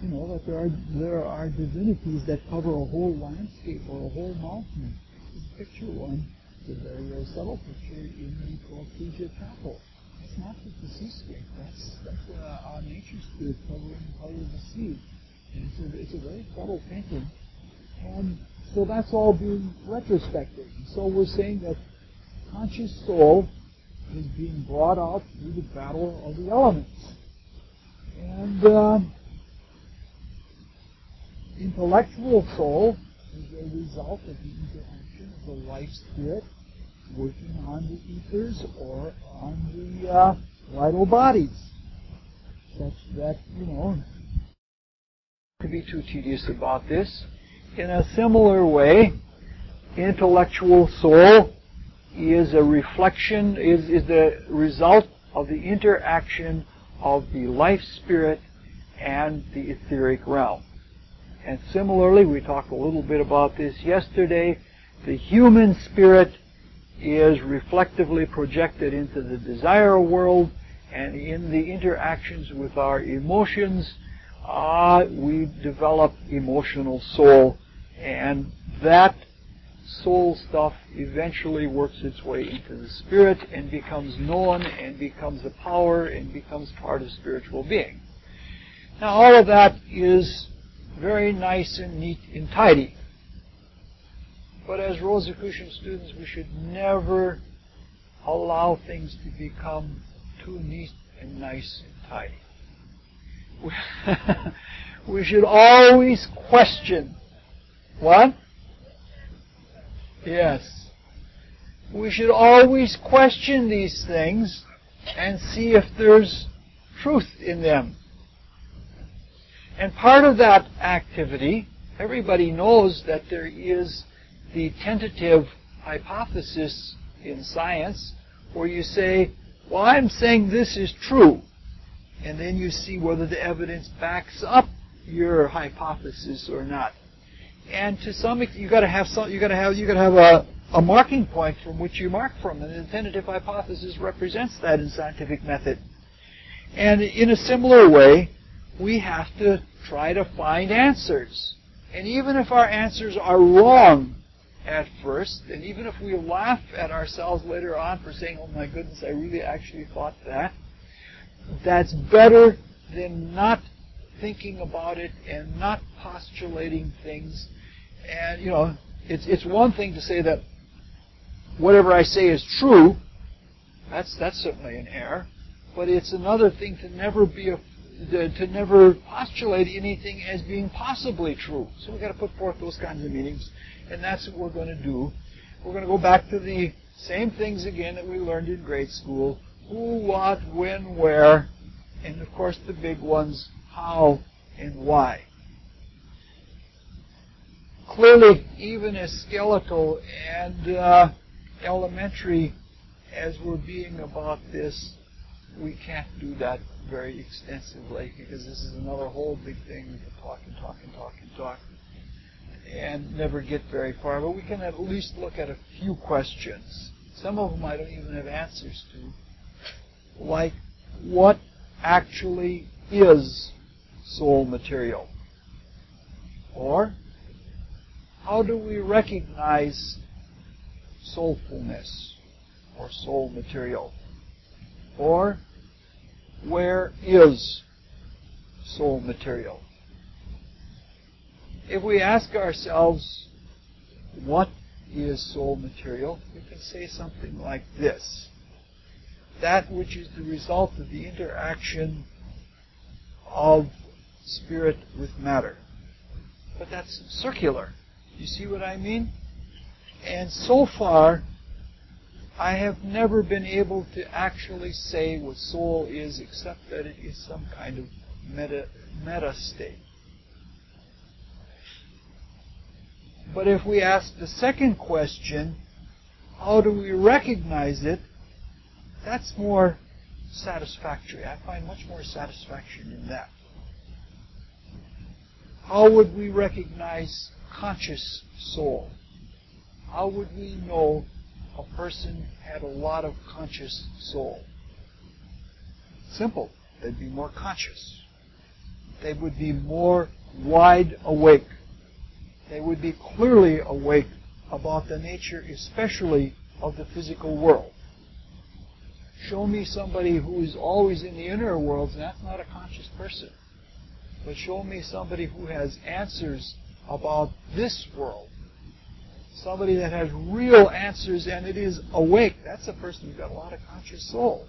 You know, that there are divinities that cover a whole landscape or a whole mountain. This is picture one. It's a very, very subtle picture in the Ecclesia chapel. It's not just the seascape. That's our nature spirit covering part of the sea. And it's a very subtle painting. And so that's all being retrospective. So we're saying that conscious soul is being brought out through the battle of the elements. And intellectual soul is a result of the interaction of the life spirit working on the ethers or on the vital bodies, such that, you know, to be too tedious about this. In a similar way, intellectual soul is a reflection, is the result of the interaction of the life spirit and the etheric realm. And similarly, we talked a little bit about this yesterday, the human spirit is reflectively projected into the desire world, and in the interactions with our emotions, we develop emotional soul, and that soul stuff eventually works its way into the spirit and becomes known and becomes a power and becomes part of spiritual being. Now, all of that is very nice and neat and tidy. But as Rosicrucian students, we should never allow things to become too neat and nice and tidy. We should always question. What? Yes. We should always question these things and see if there's truth in them. And part of that activity, everybody knows that there is the tentative hypothesis in science where you say, well, I'm saying this is true. And then you see whether the evidence backs up your hypothesis or not. And to some extent, you got to have a marking point from which you mark from, and the tentative hypothesis represents that in scientific method. And in a similar way, we have to try to find answers. And even if our answers are wrong at first, and even if we laugh at ourselves later on for saying, oh my goodness, I really actually thought that, that's better than not thinking about it and not postulating things. And, you know, it's one thing to say that whatever I say is true. That's certainly an error. But it's another thing to never postulate anything as being possibly true. So we've got to put forth those kinds of meanings, and that's what we're going to do. We're going to go back to the same things again that we learned in grade school: who, what, when, where, and of course the big ones: how and why. Clearly, even as skeletal and elementary as we're being about this, we can't do that very extensively, because this is another whole big thing. We can talk and talk and talk and talk and never get very far. But we can at least look at a few questions. Some of them I don't even have answers to. Like, what actually is soul material? Or, how do we recognize soulfulness or soul material? Or, where is soul material? If we ask ourselves, what is soul material? We can say something like this. That which is the result of the interaction of spirit with matter. But that's circular. You see what I mean? And so far, I have never been able to actually say what soul is, except that it is some kind of meta state. But if we ask the second question, how do we recognize it? That's more satisfactory. I find much more satisfaction in that. How would we recognize conscious soul? How would we know a person had a lot of conscious soul? Simple. They'd be more conscious. They would be more wide awake. They would be clearly awake about the nature, especially of the physical world. Show me somebody who is always in the inner worlds, and that's not a conscious person. But show me somebody who has answers about this world. Somebody that has real answers and it is awake. That's a person who's got a lot of conscious soul.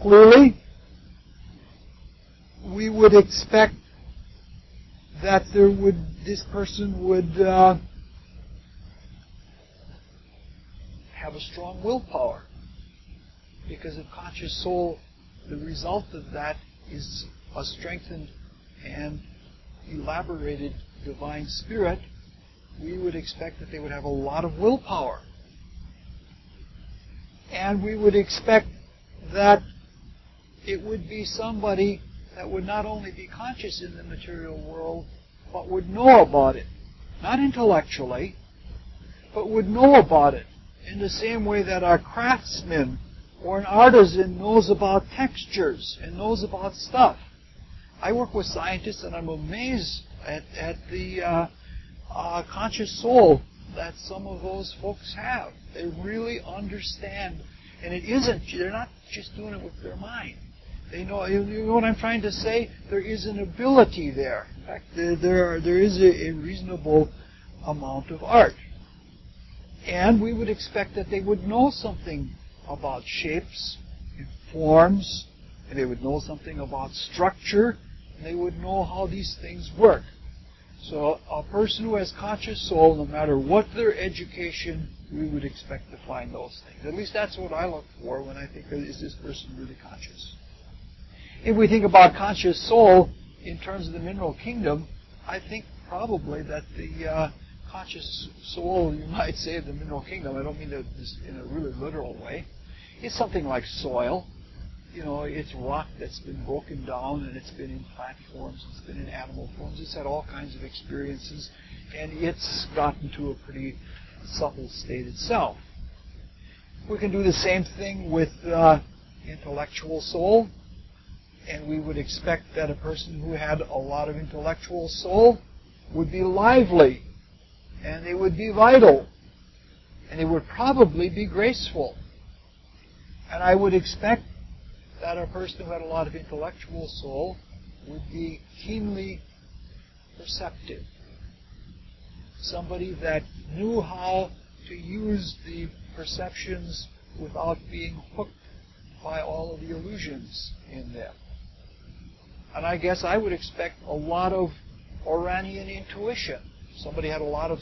Clearly, we would expect that this person would have a strong willpower. Because of conscious soul, the result of that is a strengthened and elaborated divine spirit. We would expect that they would have a lot of willpower. And we would expect that it would be somebody that would not only be conscious in the material world, but would know about it. Not intellectually, but would know about it in the same way that a craftsman or an artisan knows about textures and knows about stuff. I work with scientists and I'm amazed at the conscious soul that some of those folks have. They really understand. And they're not just doing it with their mind. They know, you know what I'm trying to say? There is an ability there. In fact, there is a reasonable amount of art. And we would expect that they would know something about shapes and forms, and they would know something about structure, and they would know how these things work. So a person who has conscious soul, no matter what their education, we would expect to find those things. At least that's what I look for when I think, is this person really conscious? If we think about conscious soul in terms of the mineral kingdom, I think probably that the conscious soul, you might say, of the mineral kingdom, I don't mean this in a really literal way, is something like soil. You know, it's rock that's been broken down, and it's been in plant forms, it's been in animal forms, it's had all kinds of experiences, and it's gotten to a pretty subtle state itself. We can do the same thing with intellectual soul, and we would expect that a person who had a lot of intellectual soul would be lively, and they would be vital, and they would probably be graceful. And I would expect that a person who had a lot of intellectual soul would be keenly perceptive. Somebody that knew how to use the perceptions without being hooked by all of the illusions in them. And I guess I would expect a lot of Oranian intuition. Somebody had a lot of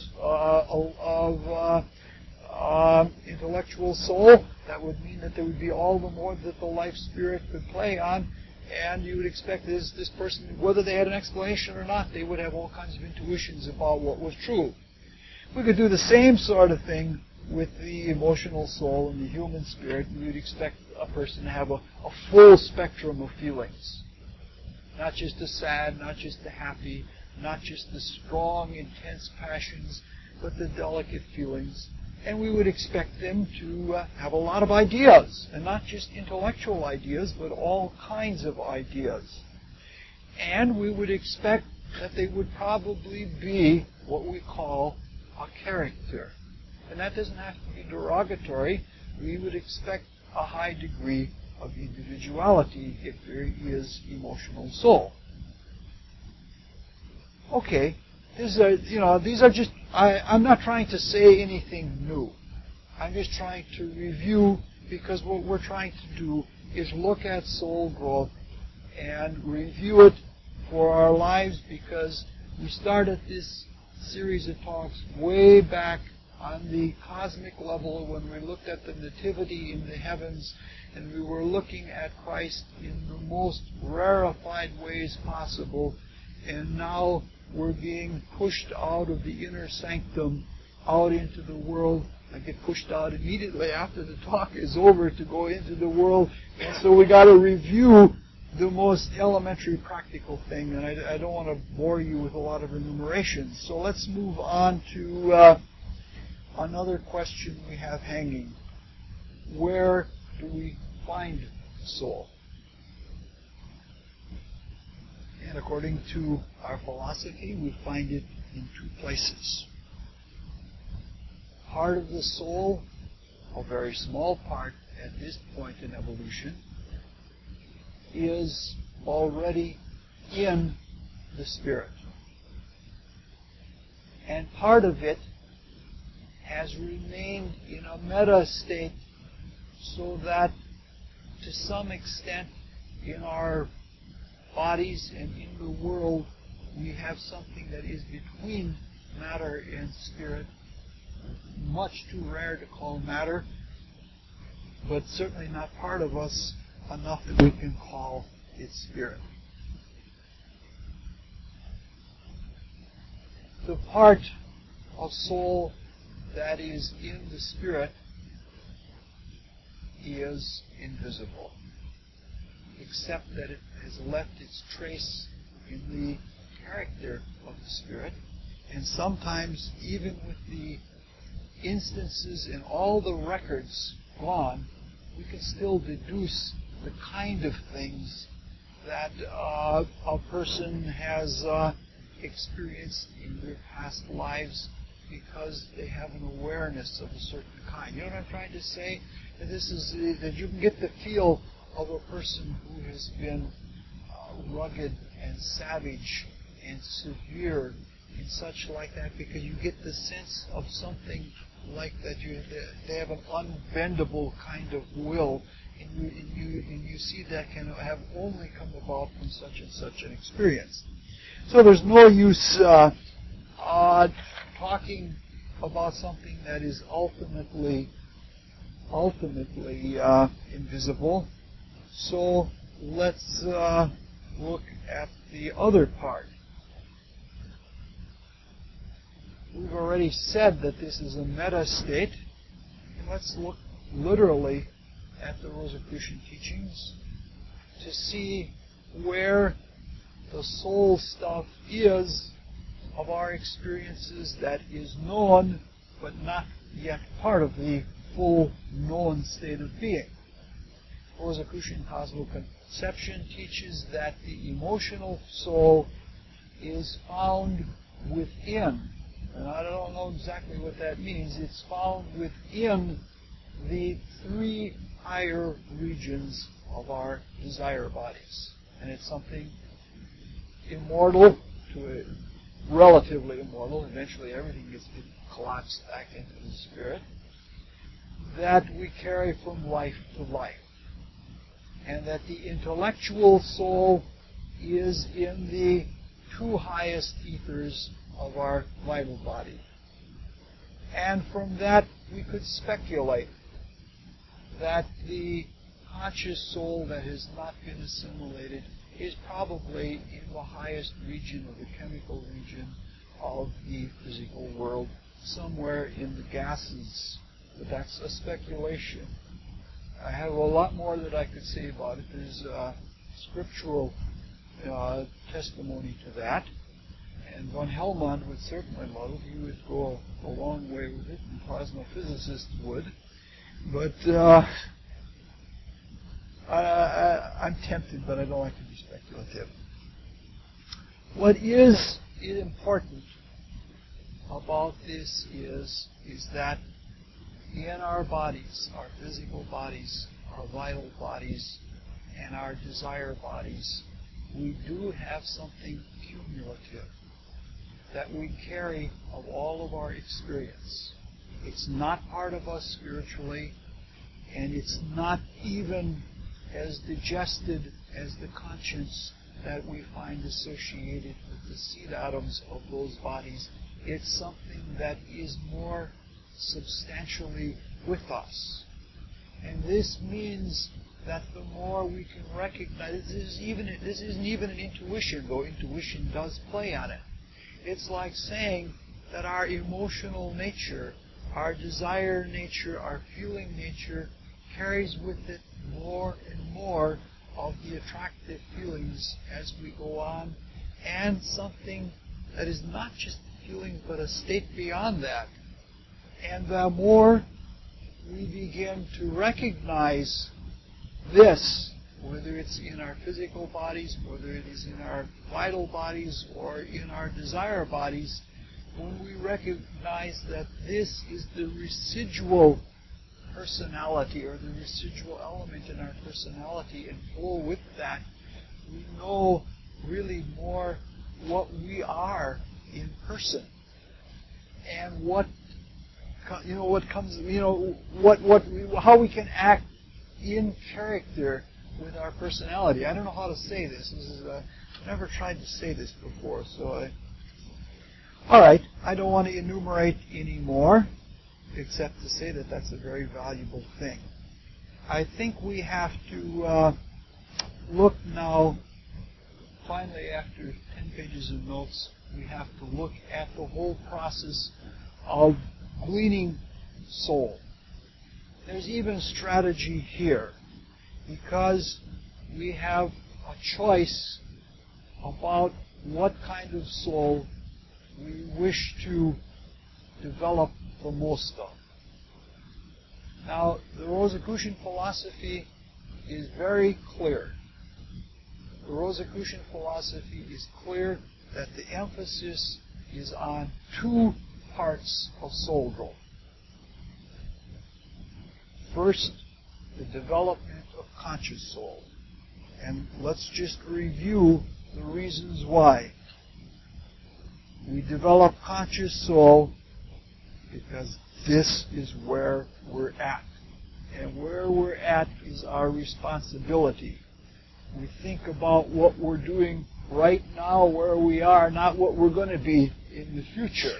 intellectual soul. That would mean that there would be all the more that the life spirit could play on, and you would expect this person, whether they had an explanation or not, they would have all kinds of intuitions about what was true. We could do the same sort of thing with the emotional soul and the human spirit. We would expect a person to have a full spectrum of feelings. Not just the sad, not just the happy, not just the strong, intense passions, but the delicate feelings. And we would expect them to have a lot of ideas, and not just intellectual ideas, but all kinds of ideas. And we would expect that they would probably be what we call a character. And that doesn't have to be derogatory. We would expect a high degree of individuality if there is emotional soul. okay, these are just, I'm not trying to say anything new. I'm just trying to review, because what we're trying to do is look at soul growth and review it for our lives, because we started this series of talks way back on the cosmic level when we looked at the nativity in the heavens, and we were looking at Christ in the most rarefied ways possible, and now we're being pushed out of the inner sanctum out into the world. I get pushed out immediately after the talk is over to go into the world, and so we got to review the most elementary practical thing, and I don't want to bore you with a lot of enumerations. So let's move on to another question we have hanging. Where do we find the soul? And according to our philosophy, we find it in two places. Part of the soul, a very small part at this point in evolution, is already in the spirit. And part of it has remained in a meta state, so that to some extent in our bodies and in the world we have something that is between matter and spirit. Much too rare to call matter, but certainly not part of us enough that we can call it spirit. The part of soul that is in the spirit is invisible, except that it has left its trace in the character of the spirit, and sometimes even with the instances in all the records gone, we can still deduce the kind of things that a person has experienced in their past lives, because they have an awareness of a certain kind. You know what I'm trying to say? That this is that you can get the feel of a person who has been rugged and savage and severe and such like that, because you get the sense of something like that. They have an unbendable kind of will, and you see that can have only come about from such and such an experience. So there's no use talking about something that is ultimately invisible. So let's look at the other part. We've already said that this is a meta state. Let's look literally at the Rosicrucian teachings to see where the soul stuff is of our experiences that is known but not yet part of the full known state of being. Rosicrucian cosmic conception teaches that the emotional soul is found within, and I don't know exactly what that means, it's found within the three higher regions of our desire bodies. And it's something immortal to a relatively immortal, eventually everything gets collapsed back into the spirit, that we carry from life to life. And that the intellectual soul is in the two highest ethers of our vital body. And from that we could speculate that the conscious soul that has not been assimilated is probably in the highest region, or the chemical region of the physical world, somewhere in the gases. But that's a speculation. I have a lot more that I could say about it. There's scriptural testimony to that. And von Helmont would certainly love it. He would go a long way with it, and plasmaphysicists would. But I'm tempted, but I don't like to be speculative. What is important about this is that in our bodies, our physical bodies, our vital bodies, and our desire bodies, we do have something cumulative. that we carry of all of our experience. It's not part of us spiritually, and it's not even as digested as the conscience that we find associated with the seed atoms of those bodies. It's something that is more substantially with us. And this means that the more we can recognize, this isn't even an intuition, though intuition does play on it. It's like saying that our emotional nature, our desire nature, our feeling nature carries with it more and more of the attractive feelings as we go on, and something that is not just feelings but a state beyond that. And the more we begin to recognize this, whether it's in our physical bodies, whether it is in our vital bodies, or in our desire bodies, when we recognize that this is the residual personality or the residual element in our personality and flow with that, we know really more what we are in person and how we can act in character with our personality. I don't know how to say this. I've never tried to say this before, all right, I don't want to enumerate anymore, except to say that that's a very valuable thing. I think we have to look now, finally after 10 pages of notes, we have to look at the whole process of gleaning soul. There's even strategy here, because we have a choice about what kind of soul we wish to develop the most of. Now, the Rosicrucian philosophy is very clear. The Rosicrucian philosophy is clear that the emphasis is on two parts of soul growth. First, the development of conscious soul. And let's just review the reasons why. We develop conscious soul because this is where we're at. And where we're at is our responsibility. We think about what we're doing right now, where we are, not what we're going to be in the future.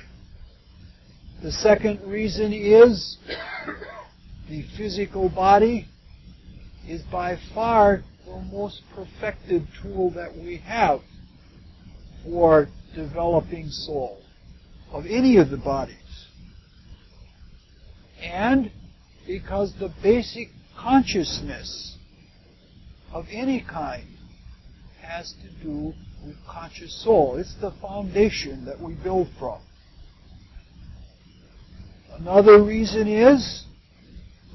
The second reason is the physical body is by far the most perfected tool that we have for developing soul of any of the bodies. And because the basic consciousness of any kind has to do with conscious soul. It's the foundation that we build from. Another reason is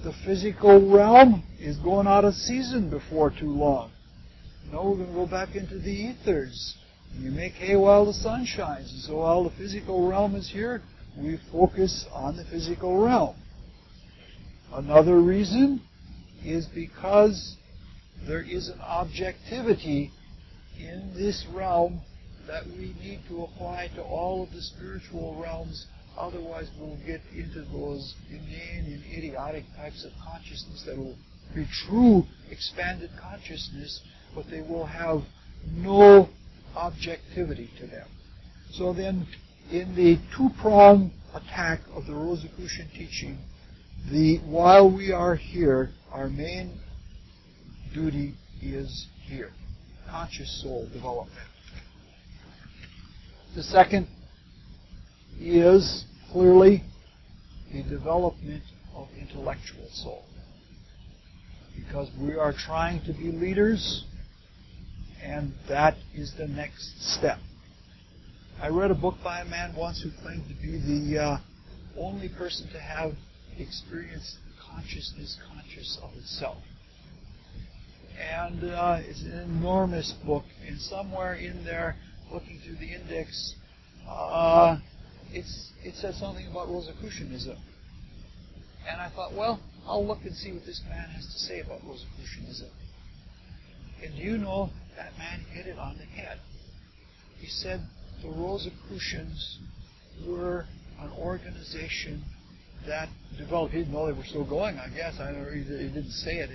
the physical realm is going out of season before too long. No, we're going to go back into the ethers. You make hay while the sun shines. And so while the physical realm is here, we focus on the physical realm. Another reason is because there is an objectivity in this realm that we need to apply to all of the spiritual realms. Otherwise, we'll get into those inane and idiotic types of consciousness that will be true expanded consciousness, but they will have no objectivity to them. So then, in the two-pronged attack of the Rosicrucian teaching, while we are here, our main duty is here, conscious soul development. The second is clearly the development of intellectual soul, because we are trying to be leaders, and that is the next step. I read a book by a man once who claimed to be the only person to have experienced consciousness conscious of itself. And it's an enormous book, and somewhere in there, looking through the index, it said something about Rosicrucianism. And I thought, well, I'll look and see what this man has to say about Rosicrucianism. And do you know, that man hit it on the head. He said, the Rosicrucians were an organization that developed. He didn't know they were still going, I guess. I don't know, he didn't say it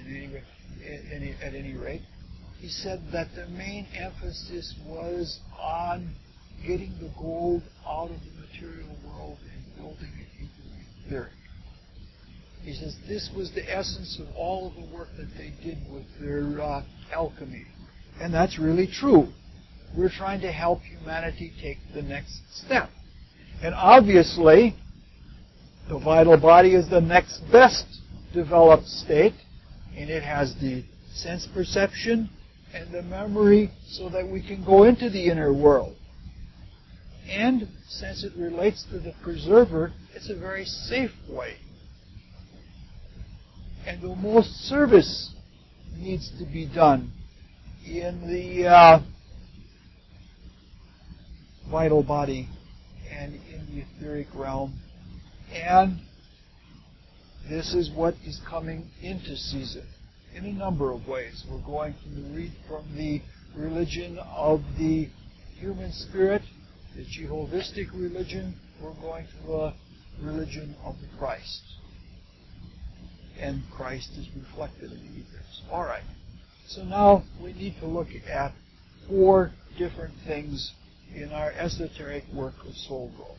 at any rate. He said that the main emphasis was on getting the gold out of the material world and building it into etheric. He says this was the essence of all of the work that they did with their alchemy. And that's really true. We're trying to help humanity take the next step. And obviously, the vital body is the next best developed state, and it has the sense perception and the memory so that we can go into the inner world. And since it relates to the preserver, it's a very safe way. And the most service needs to be done in the vital body and in the etheric realm. And this is what is coming into season in a number of ways. We're going to read from the religion of the human spirit, the Jehovistic religion. We're going to the religion of the Christ. And Christ is reflected in the ethers. All right. So now we need to look at 4 different things in our esoteric work of soul growth.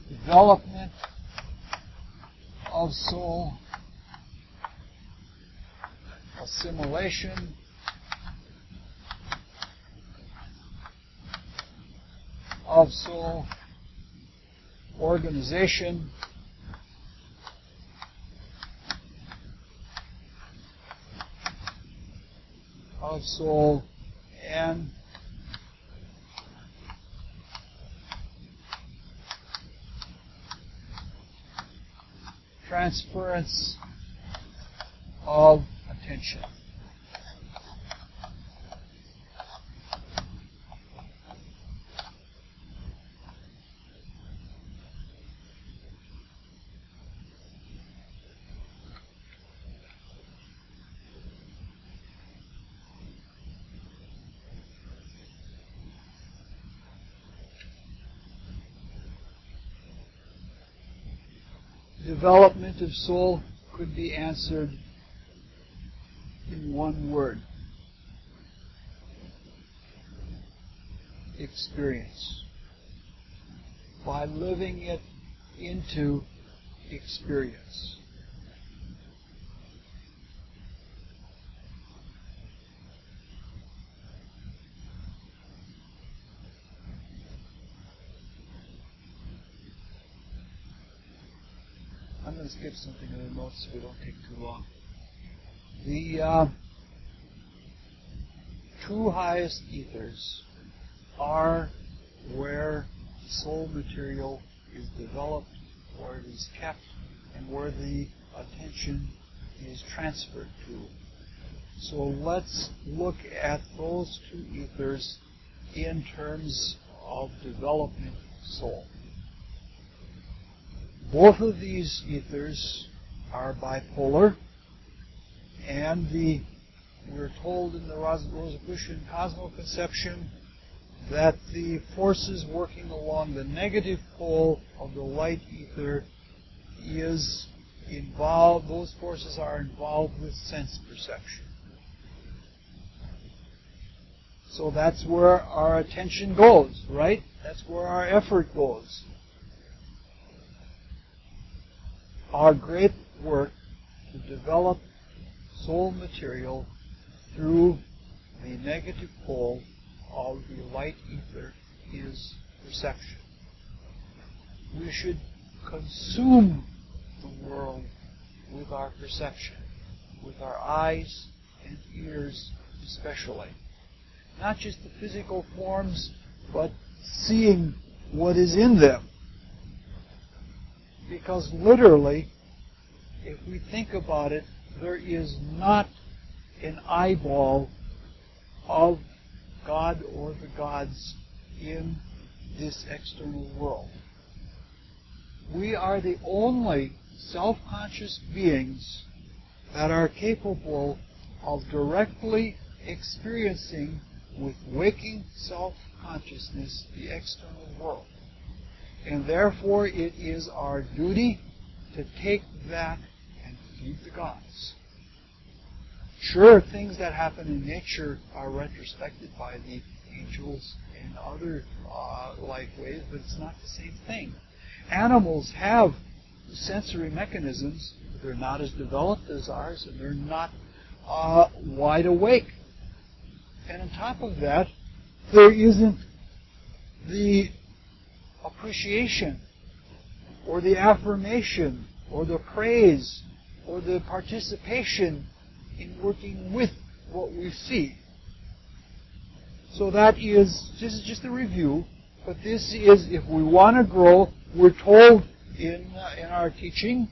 Development of soul, assimilation, of soul, organization, of soul, and transference of attention. Development of soul could be answered in one word: experience. By living it into experience. I'm going to skip something in the notes so we don't take too long. The 2 highest ethers are where soul material is developed, where it is kept, and where the attention is transferred to. So let's look at those 2 ethers in terms of development of soul. Both of these ethers are bipolar, and we're told in the Rosicrucian cosmoconception that the forces working along the negative pole of the light ether is involved, those forces are involved with sense perception. So that's where our attention goes, right? That's where our effort goes. Our great work to develop soul material through the negative pole of the light ether is perception. We should consume the world with our perception, with our eyes and ears especially. Not just the physical forms, but seeing what is in them. Because literally, if we think about it, there is not an eyeball of God or the gods in this external world. We are the only self-conscious beings that are capable of directly experiencing with waking self-consciousness the external world. And therefore it is our duty to take that and feed the gods. Sure, things that happen in nature are retrospected by the angels and other life waves, but it's not the same thing. Animals have sensory mechanisms, but they're not as developed as ours, and they're not wide awake. And on top of that, there isn't the appreciation or the affirmation or the praise or the participation in working with what we see. So this is just a review, but this is, if we want to grow, we're told in our teaching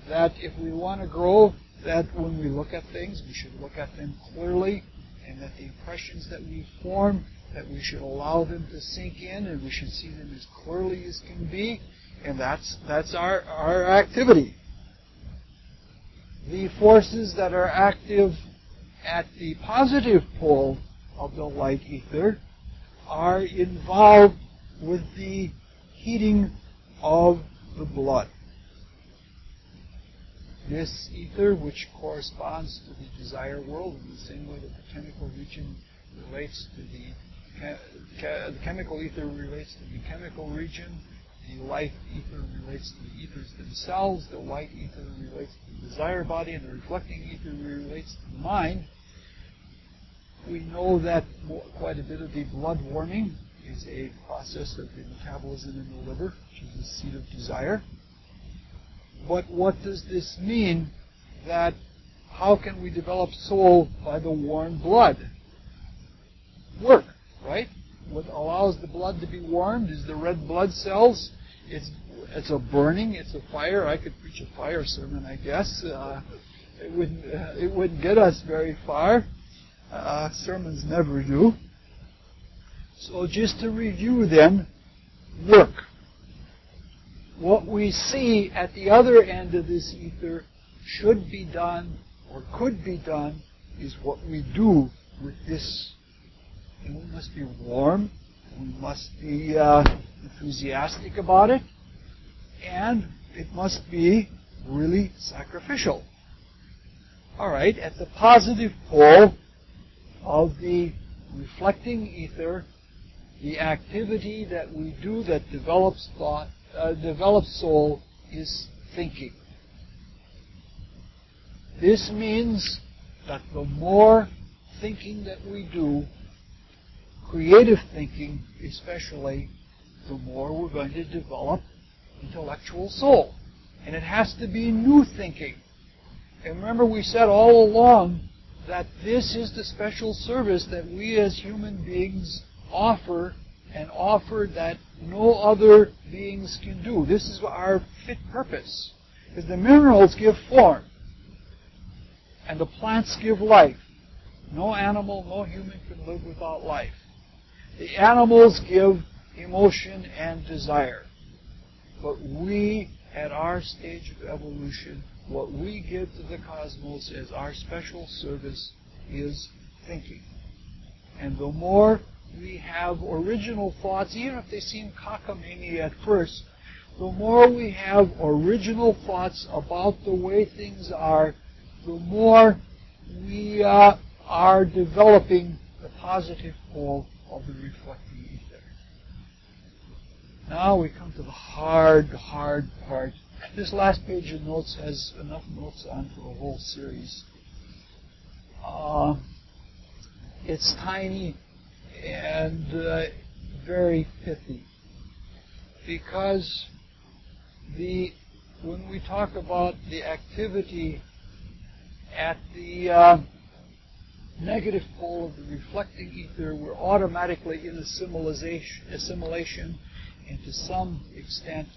that if we want to grow, that when we look at things, we should look at them clearly, and that the impressions that we form, that we should allow them to sink in, and we should see them as clearly as can be, and that's our activity. The forces that are active at the positive pole of the light ether are involved with the heating of the blood. This ether, which corresponds to the desire world in the same way that the chemical region relates to the chemical ether relates to the chemical region, the light ether relates to the ethers themselves, the white ether relates to the desire body, and the reflecting ether relates to the mind. We know that quite a bit of the blood warming is a process of the metabolism in the liver, which is the seat of desire. But what does this mean? That how can we develop soul by the warm blood? Work, right? What allows the blood to be warmed is the red blood cells. It's a burning, it's a fire. I could preach a fire sermon, I guess. It wouldn't get us very far. Sermons never do. So just to review then, work. What we see at the other end of this ether should be done or could be done is what we do with this. And we must be warm, we must be enthusiastic about it, and it must be really sacrificial. All right, at the positive pole of the reflecting ether, the activity that we do that develops thought, develops soul, is thinking. This means that the more thinking that we do, creative thinking especially, the more we're going to develop intellectual soul. And it has to be new thinking. And remember, we said all along that this is the special service that we as human beings offer, and offer that no other beings can do. This is our fit purpose. Because the minerals give form, and the plants give life. No animal, no human can live without life. The animals give emotion and desire. But we, at our stage of evolution, what we give to the cosmos as our special service is thinking. And the more we have original thoughts, even if they seem cockamamie at first, the more we have original thoughts about the way things are, the more we are developing the positive pole of the reflecting ether. Now we come to the hard part. This last page of notes has enough notes on for a whole series. It's tiny and very pithy, because when we talk about the activity at the negative pole of the reflecting ether, we're automatically in assimilation, and to some extent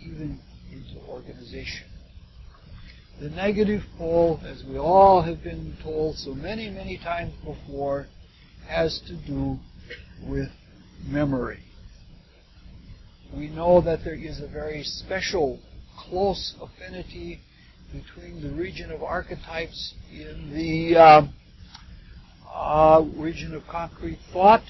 even into organization. The negative pole, as we all have been told so many times before, has to do with memory. We know that there is a very special close affinity between the region of archetypes in the region of concrete thought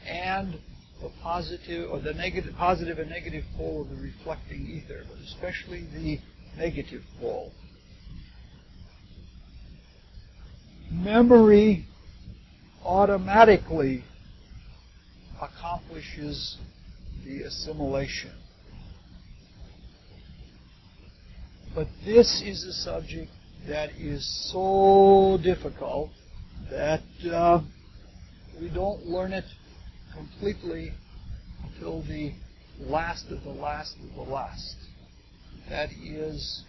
and the positive or the negative, positive and negative pole of the reflecting ether, but especially the negative pole. Memory automatically accomplishes the assimilation. But this is a subject that is so difficult that we don't learn it completely until the last of the last of the last. That is,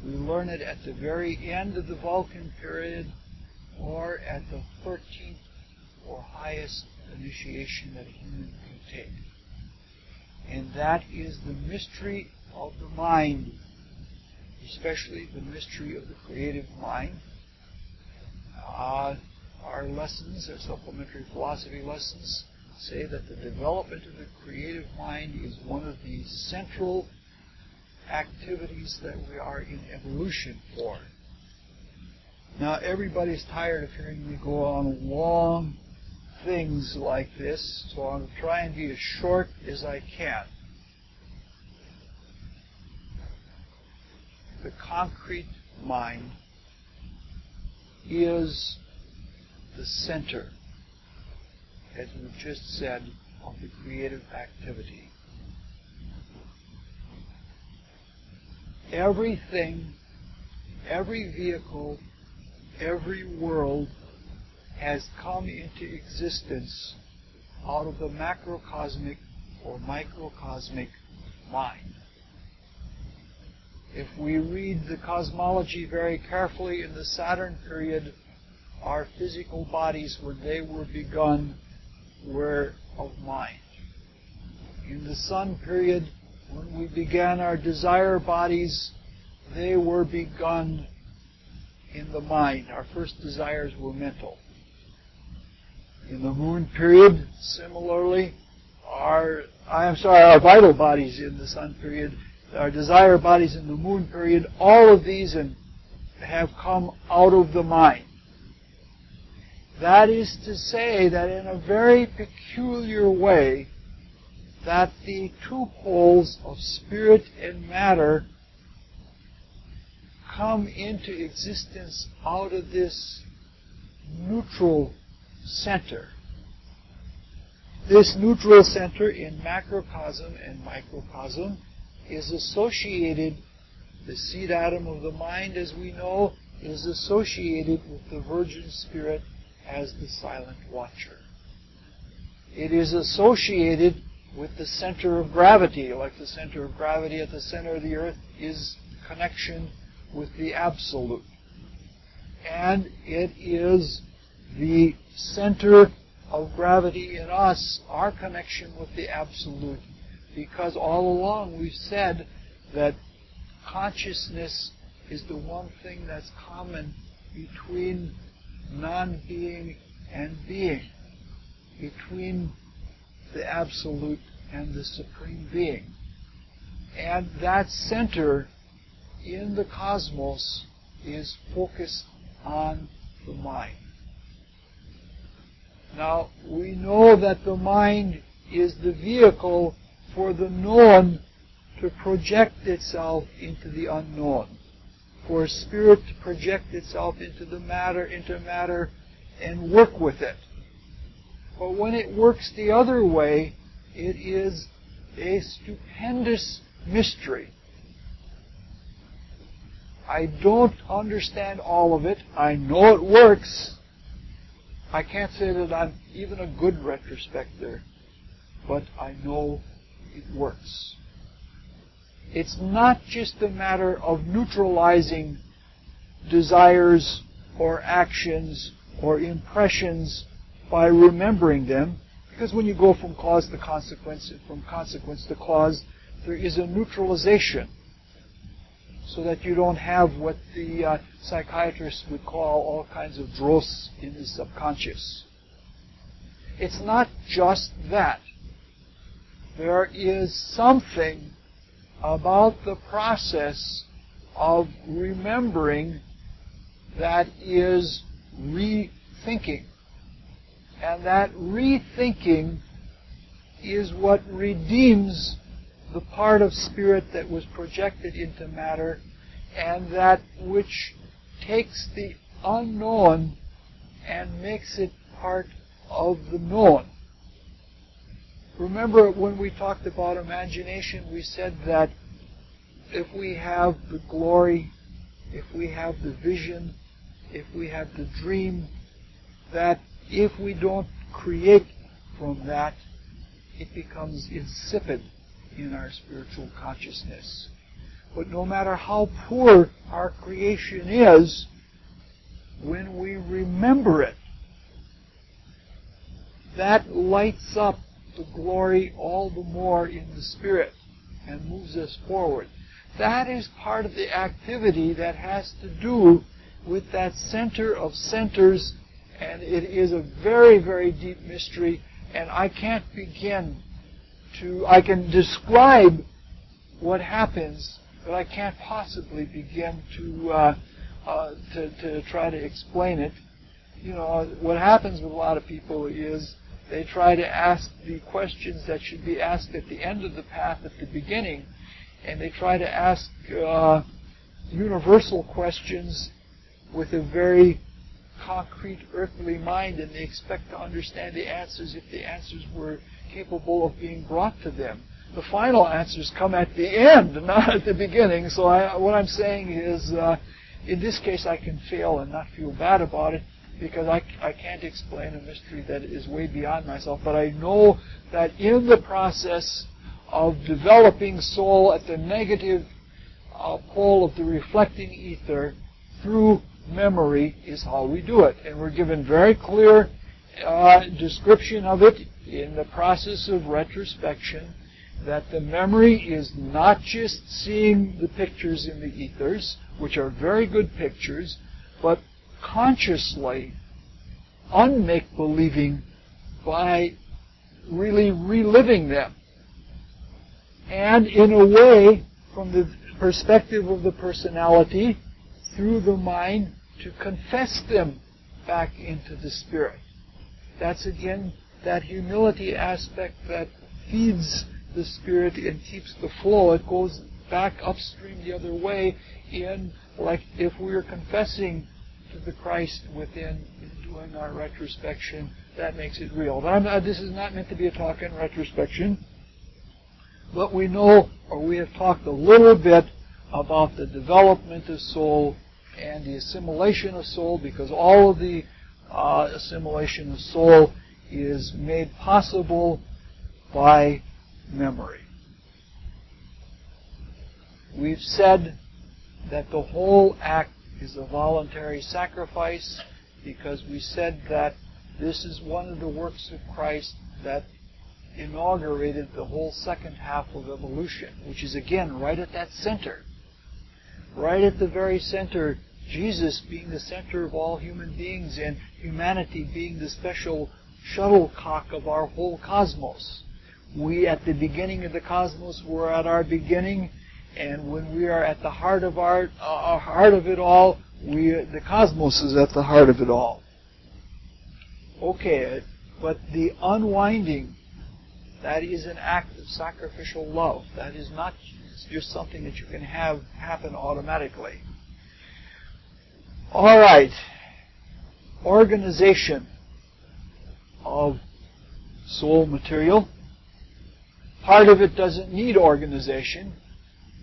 we learn it at the very end of the Vulcan period or at the 13th or highest initiation that a human can take. And that is the mystery of the mind, especially the mystery of the creative mind. Our lessons, our supplementary philosophy lessons, say that the development of the creative mind is one of the central activities that we are in evolution for. Now, everybody's tired of hearing me go on long things like this, so I'll try and be as short as I can. The concrete mind is the center, as we've just said, of the creative activity. Everything, every vehicle, every world has come into existence out of the macrocosmic or microcosmic mind. If we read the cosmology very carefully in the Saturn period, our physical bodies, when they were begun, were of mind. In the Sun period, when we began our desire bodies, they were begun in the mind. Our first desires were mental. In the Moon period, similarly, our vital bodies in the Sun period, our desire bodies in the Moon period, all of these have come out of the mind. That is to say that in a very peculiar way, that the two poles of spirit and matter come into existence out of this neutral center. This neutral center in macrocosm and microcosm is associated, the seed atom of the mind, as we know, is associated with the virgin spirit as the silent watcher. It is associated with the center of gravity, like the center of gravity at the center of the earth is connection with the absolute. And it is the center of gravity in us, our connection with the absolute, because all along we've said that consciousness is the one thing that's common between non-being and being, between the absolute and the supreme being. And that center in the cosmos is focused on the mind. Now, we know that the mind is the vehicle for the known to project itself into the unknown, for spirit to project itself into matter, and work with it. But when it works the other way, it is a stupendous mystery. I don't understand all of it. I know it works. I can't say that I'm even a good retrospector, but I know it works. It's not just a matter of neutralizing desires or actions or impressions by remembering them, because when you go from cause to consequence and from consequence to cause, there is a neutralization, so that you don't have what the psychiatrists would call all kinds of dross in the subconscious. It's not just that. There is something about the process of remembering that is rethinking. And that rethinking is what redeems the part of spirit that was projected into matter, and that which takes the unknown and makes it part of the known. Remember when we talked about imagination, we said that if we have the glory, if we have the vision, if we have the dream, that if we don't create from that, it becomes insipid in our spiritual consciousness. But no matter how poor our creation is, when we remember it, that lights up the glory all the more in the spirit and moves us forward. That is part of the activity that has to do with that center of centers, and it is a very, very deep mystery, and I can't begin to... I can describe what happens, but I can't possibly begin to try to explain it. You know, what happens with a lot of people is they try to ask the questions that should be asked at the end of the path at the beginning, and they try to ask universal questions with a very concrete earthly mind, and they expect to understand the answers if the answers were capable of being brought to them. The final answers come at the end, not at the beginning. So what I'm saying is, in this case, I can fail and not feel bad about it, because I can't explain a mystery that is way beyond myself. But I know that in the process of developing soul at the negative pole of the reflecting ether through memory is how we do it. And we're given very clear description of it in the process of retrospection, that the memory is not just seeing the pictures in the ethers, which are very good pictures, but consciously unmake-believing by really reliving them. And in a way, from the perspective of the personality, through the mind, to confess them back into the spirit. That's again that humility aspect that feeds the spirit and keeps the flow. It goes back upstream the other way, in like if we are confessing to the Christ within in doing our retrospection, that makes it real. This is not meant to be a talk in retrospection, but we know, or we have talked a little bit about the development of soul and the assimilation of soul, because all of the assimilation of soul is made possible by memory. We've said that the whole act is a voluntary sacrifice, because we said that this is one of the works of Christ that inaugurated the whole second half of evolution, which is again right at that center. Right at the very center, Jesus being the center of all human beings and humanity being the special shuttlecock of our whole cosmos. We at the beginning of the cosmos were at our beginning, and when we are at the heart of our heart of it all, the cosmos is at the heart of it all. Okay, but the unwinding, that is an act of sacrificial love. That is not just something that you can have happen automatically. All right. Organization of soul material. Part of it doesn't need organization,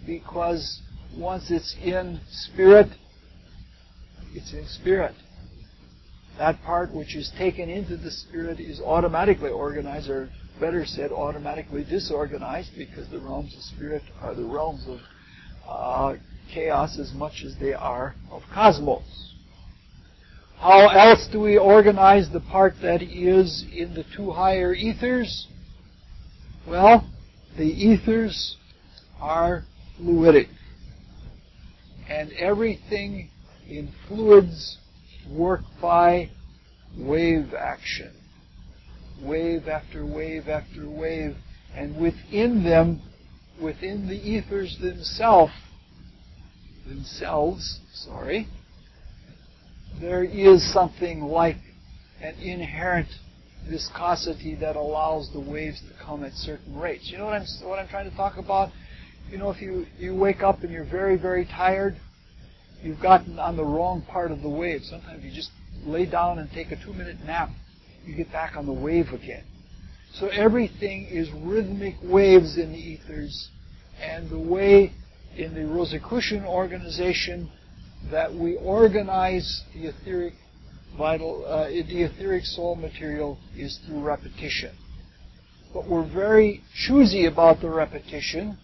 because once it's in spirit, it's in spirit. That part which is taken into the spirit is automatically organized, or better said, automatically disorganized, because the realms of spirit are the realms of chaos as much as they are of cosmos. How else do we organize the part that is in the two higher ethers? Well, the ethers are fluidic, and everything in fluids work by wave action. Wave after wave after wave, and within them within the ethers themselves, there is something like an inherent viscosity that allows the waves to come at certain rates. You know what I'm trying to talk about? You know, if you wake up and you're very, very tired, you've gotten on the wrong part of the wave. Sometimes you just lay down and take a 2-minute nap, you get back on the wave again. So everything is rhythmic waves in the ethers, and the way in the Rosicrucian organization that we organize the etheric the etheric soul material is through repetition. But we're very choosy about the repetition.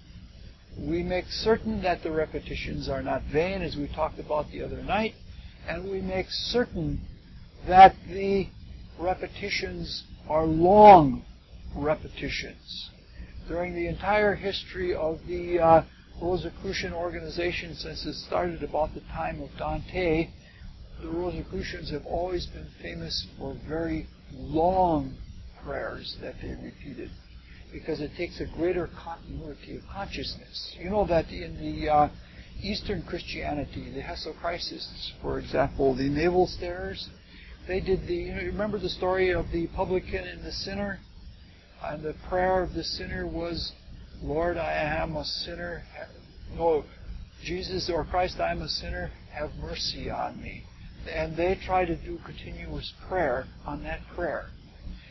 We make certain that the repetitions are not vain, as we talked about the other night, and we make certain that the repetitions are long repetitions. During the entire history of the Rosicrucian organization, since it started about the time of Dante, the Rosicrucians have always been famous for very long prayers that they repeated, because it takes a greater continuity of consciousness. You know that in the Eastern Christianity, the Hesychrists, for example, the navel starers, they did you remember the story of the publican and the sinner? And the prayer of the sinner was, Lord, I am a sinner. No, Jesus or Christ, I am a sinner. Have mercy on me. And they try to do continuous prayer on that prayer.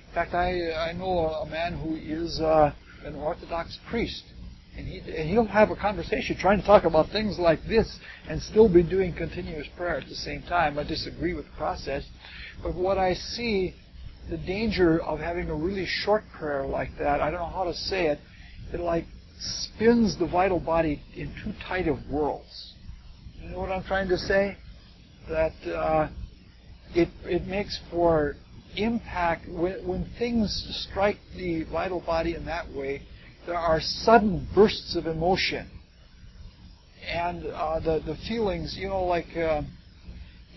In fact, I know a man who is an Orthodox priest, and he'll have a conversation trying to talk about things like this and still be doing continuous prayer at the same time. I disagree with the process. But what I see, the danger of having a really short prayer like that, I don't know how to say it, it like spins the vital body in too tight of whirls. You know what I'm trying to say? That it makes for impact. When things strike the vital body in that way, there are sudden bursts of emotion. And the feelings, you know, like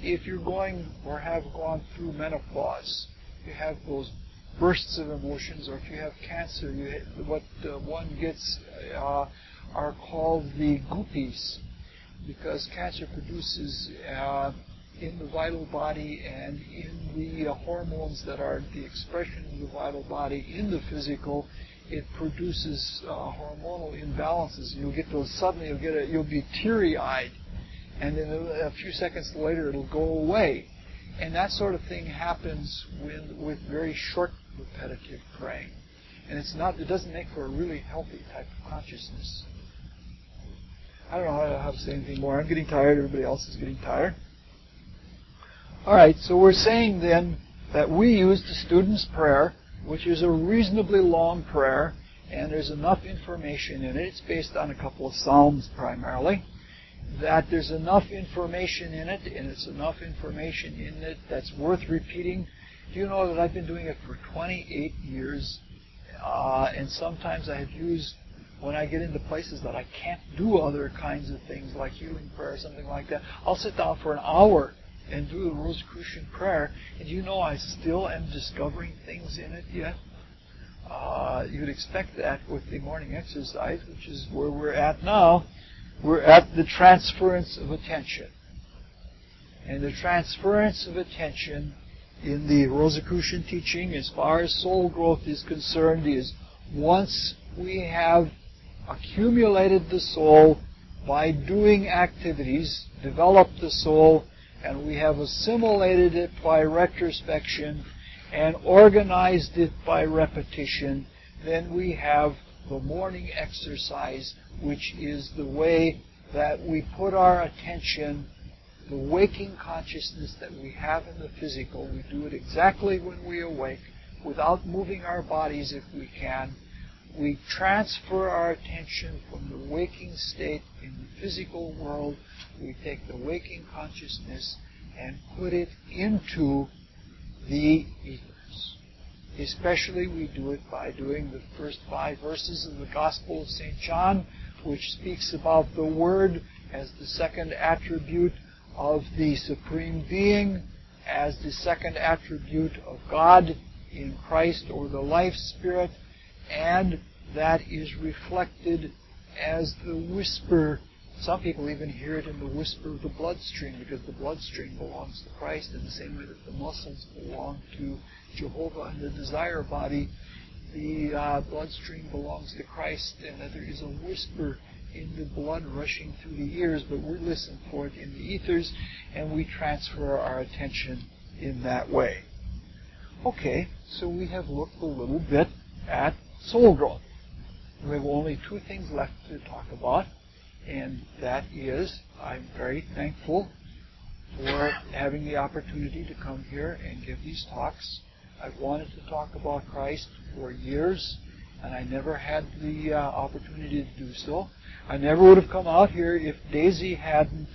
if you're going or have gone through menopause, you have those bursts of emotions, or if you have cancer, what one gets are called the goopies, because cancer produces in the vital body and in the hormones that are the expression of the vital body in the physical, it produces hormonal imbalances. You'll get those suddenly. You'll be teary-eyed, and then a few seconds later it'll go away. And that sort of thing happens with very short repetitive praying. And it doesn't make for a really healthy type of consciousness. I don't know how to say anything more. I'm getting tired. Everybody else is getting tired. All right, so we're saying then that we use the student's prayer, which is a reasonably long prayer, and there's enough information in it. It's based on a couple of psalms primarily. That there's enough information in it, and it's enough information in it that's worth repeating. Do you know that I've been doing it for 28 years, and sometimes I have used, when I get into places that I can't do other kinds of things like healing prayer or something like that, I'll sit down for an hour and do the Rosicrucian prayer, and you know I still am discovering things in it yet. You'd expect that with the morning exercise, which is where we're at now. We're at the transference of attention. And the transference of attention in the Rosicrucian teaching, as far as soul growth is concerned, is once we have accumulated the soul by doing activities, developed the soul, and we have assimilated it by retrospection and organized it by repetition, then we have the morning exercise, which is the way that we put our attention, the waking consciousness that we have in the physical. We do it exactly when we awake, without moving our bodies if we can. We transfer our attention from the waking state in the physical world. We take the waking consciousness and put it into the ethers. Especially we do it by doing the first 5 verses of the Gospel of St. John, which speaks about the Word as the second attribute of the Supreme Being, as the second attribute of God in Christ, or the life spirit, and that is reflected as the whisper. Some people even hear it in the whisper of the bloodstream, because the bloodstream belongs to Christ in the same way that the muscles belong to Jehovah and the desire body. The bloodstream belongs to Christ, and that there is a whisper in the blood rushing through the ears, but we listen for it in the ethers, and we transfer our attention in that way. Okay, so we have looked a little bit at soul growth. We have only two things left to talk about, and that is, I'm very thankful for having the opportunity to come here and give these talks. I've wanted to talk about Christ for years, and I never had the opportunity to do so. I never would have come out here if Daisy hadn't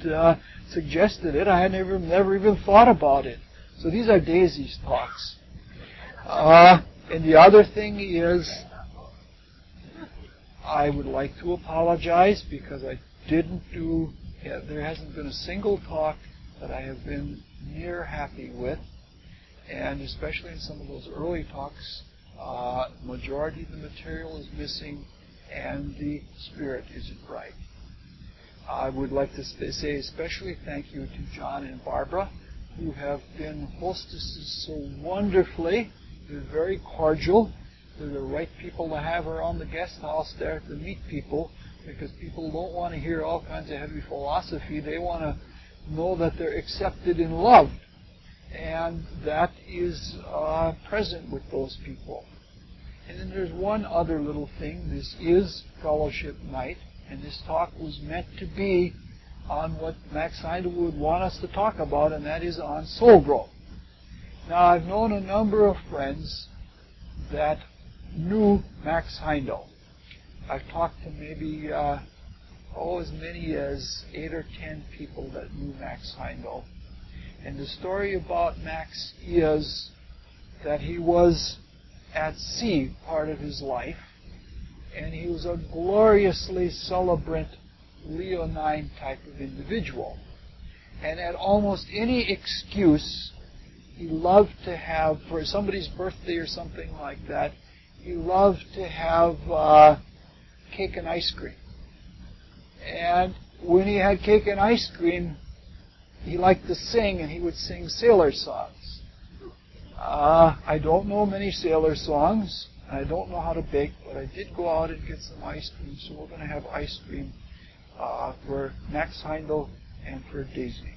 suggested it. I had never even thought about it. So these are Daisy's talks. And the other thing is, I would like to apologize because there hasn't been a single talk that I have been near happy with. And especially in some of those early talks, majority of the material is missing and the spirit isn't right. I would like to say especially thank you to John and Barbara, who have been hostesses so wonderfully. They're very cordial. They're the right people to have around the guest house there to meet people, because people don't want to hear all kinds of heavy philosophy. They want to know that they're accepted and loved. And that is present with those people. And then there's one other little thing. This is fellowship night, and this talk was meant to be on what Max Heindel would want us to talk about, and that is on soul growth. Now, I've known a number of friends that knew Max Heindel. I've talked to maybe as many as 8 or 10 people that knew Max Heindel. And the story about Max is that he was at sea part of his life, and he was a gloriously celebrant leonine type of individual. And at almost any excuse, he loved to have, for somebody's birthday or something like that, he loved to have cake and ice cream. And when he had cake and ice cream, he liked to sing, and he would sing sailor songs. I don't know many sailor songs. I don't know how to bake, but I did go out and get some ice cream, so we're going to have ice cream for Max Heindel and for Daisy.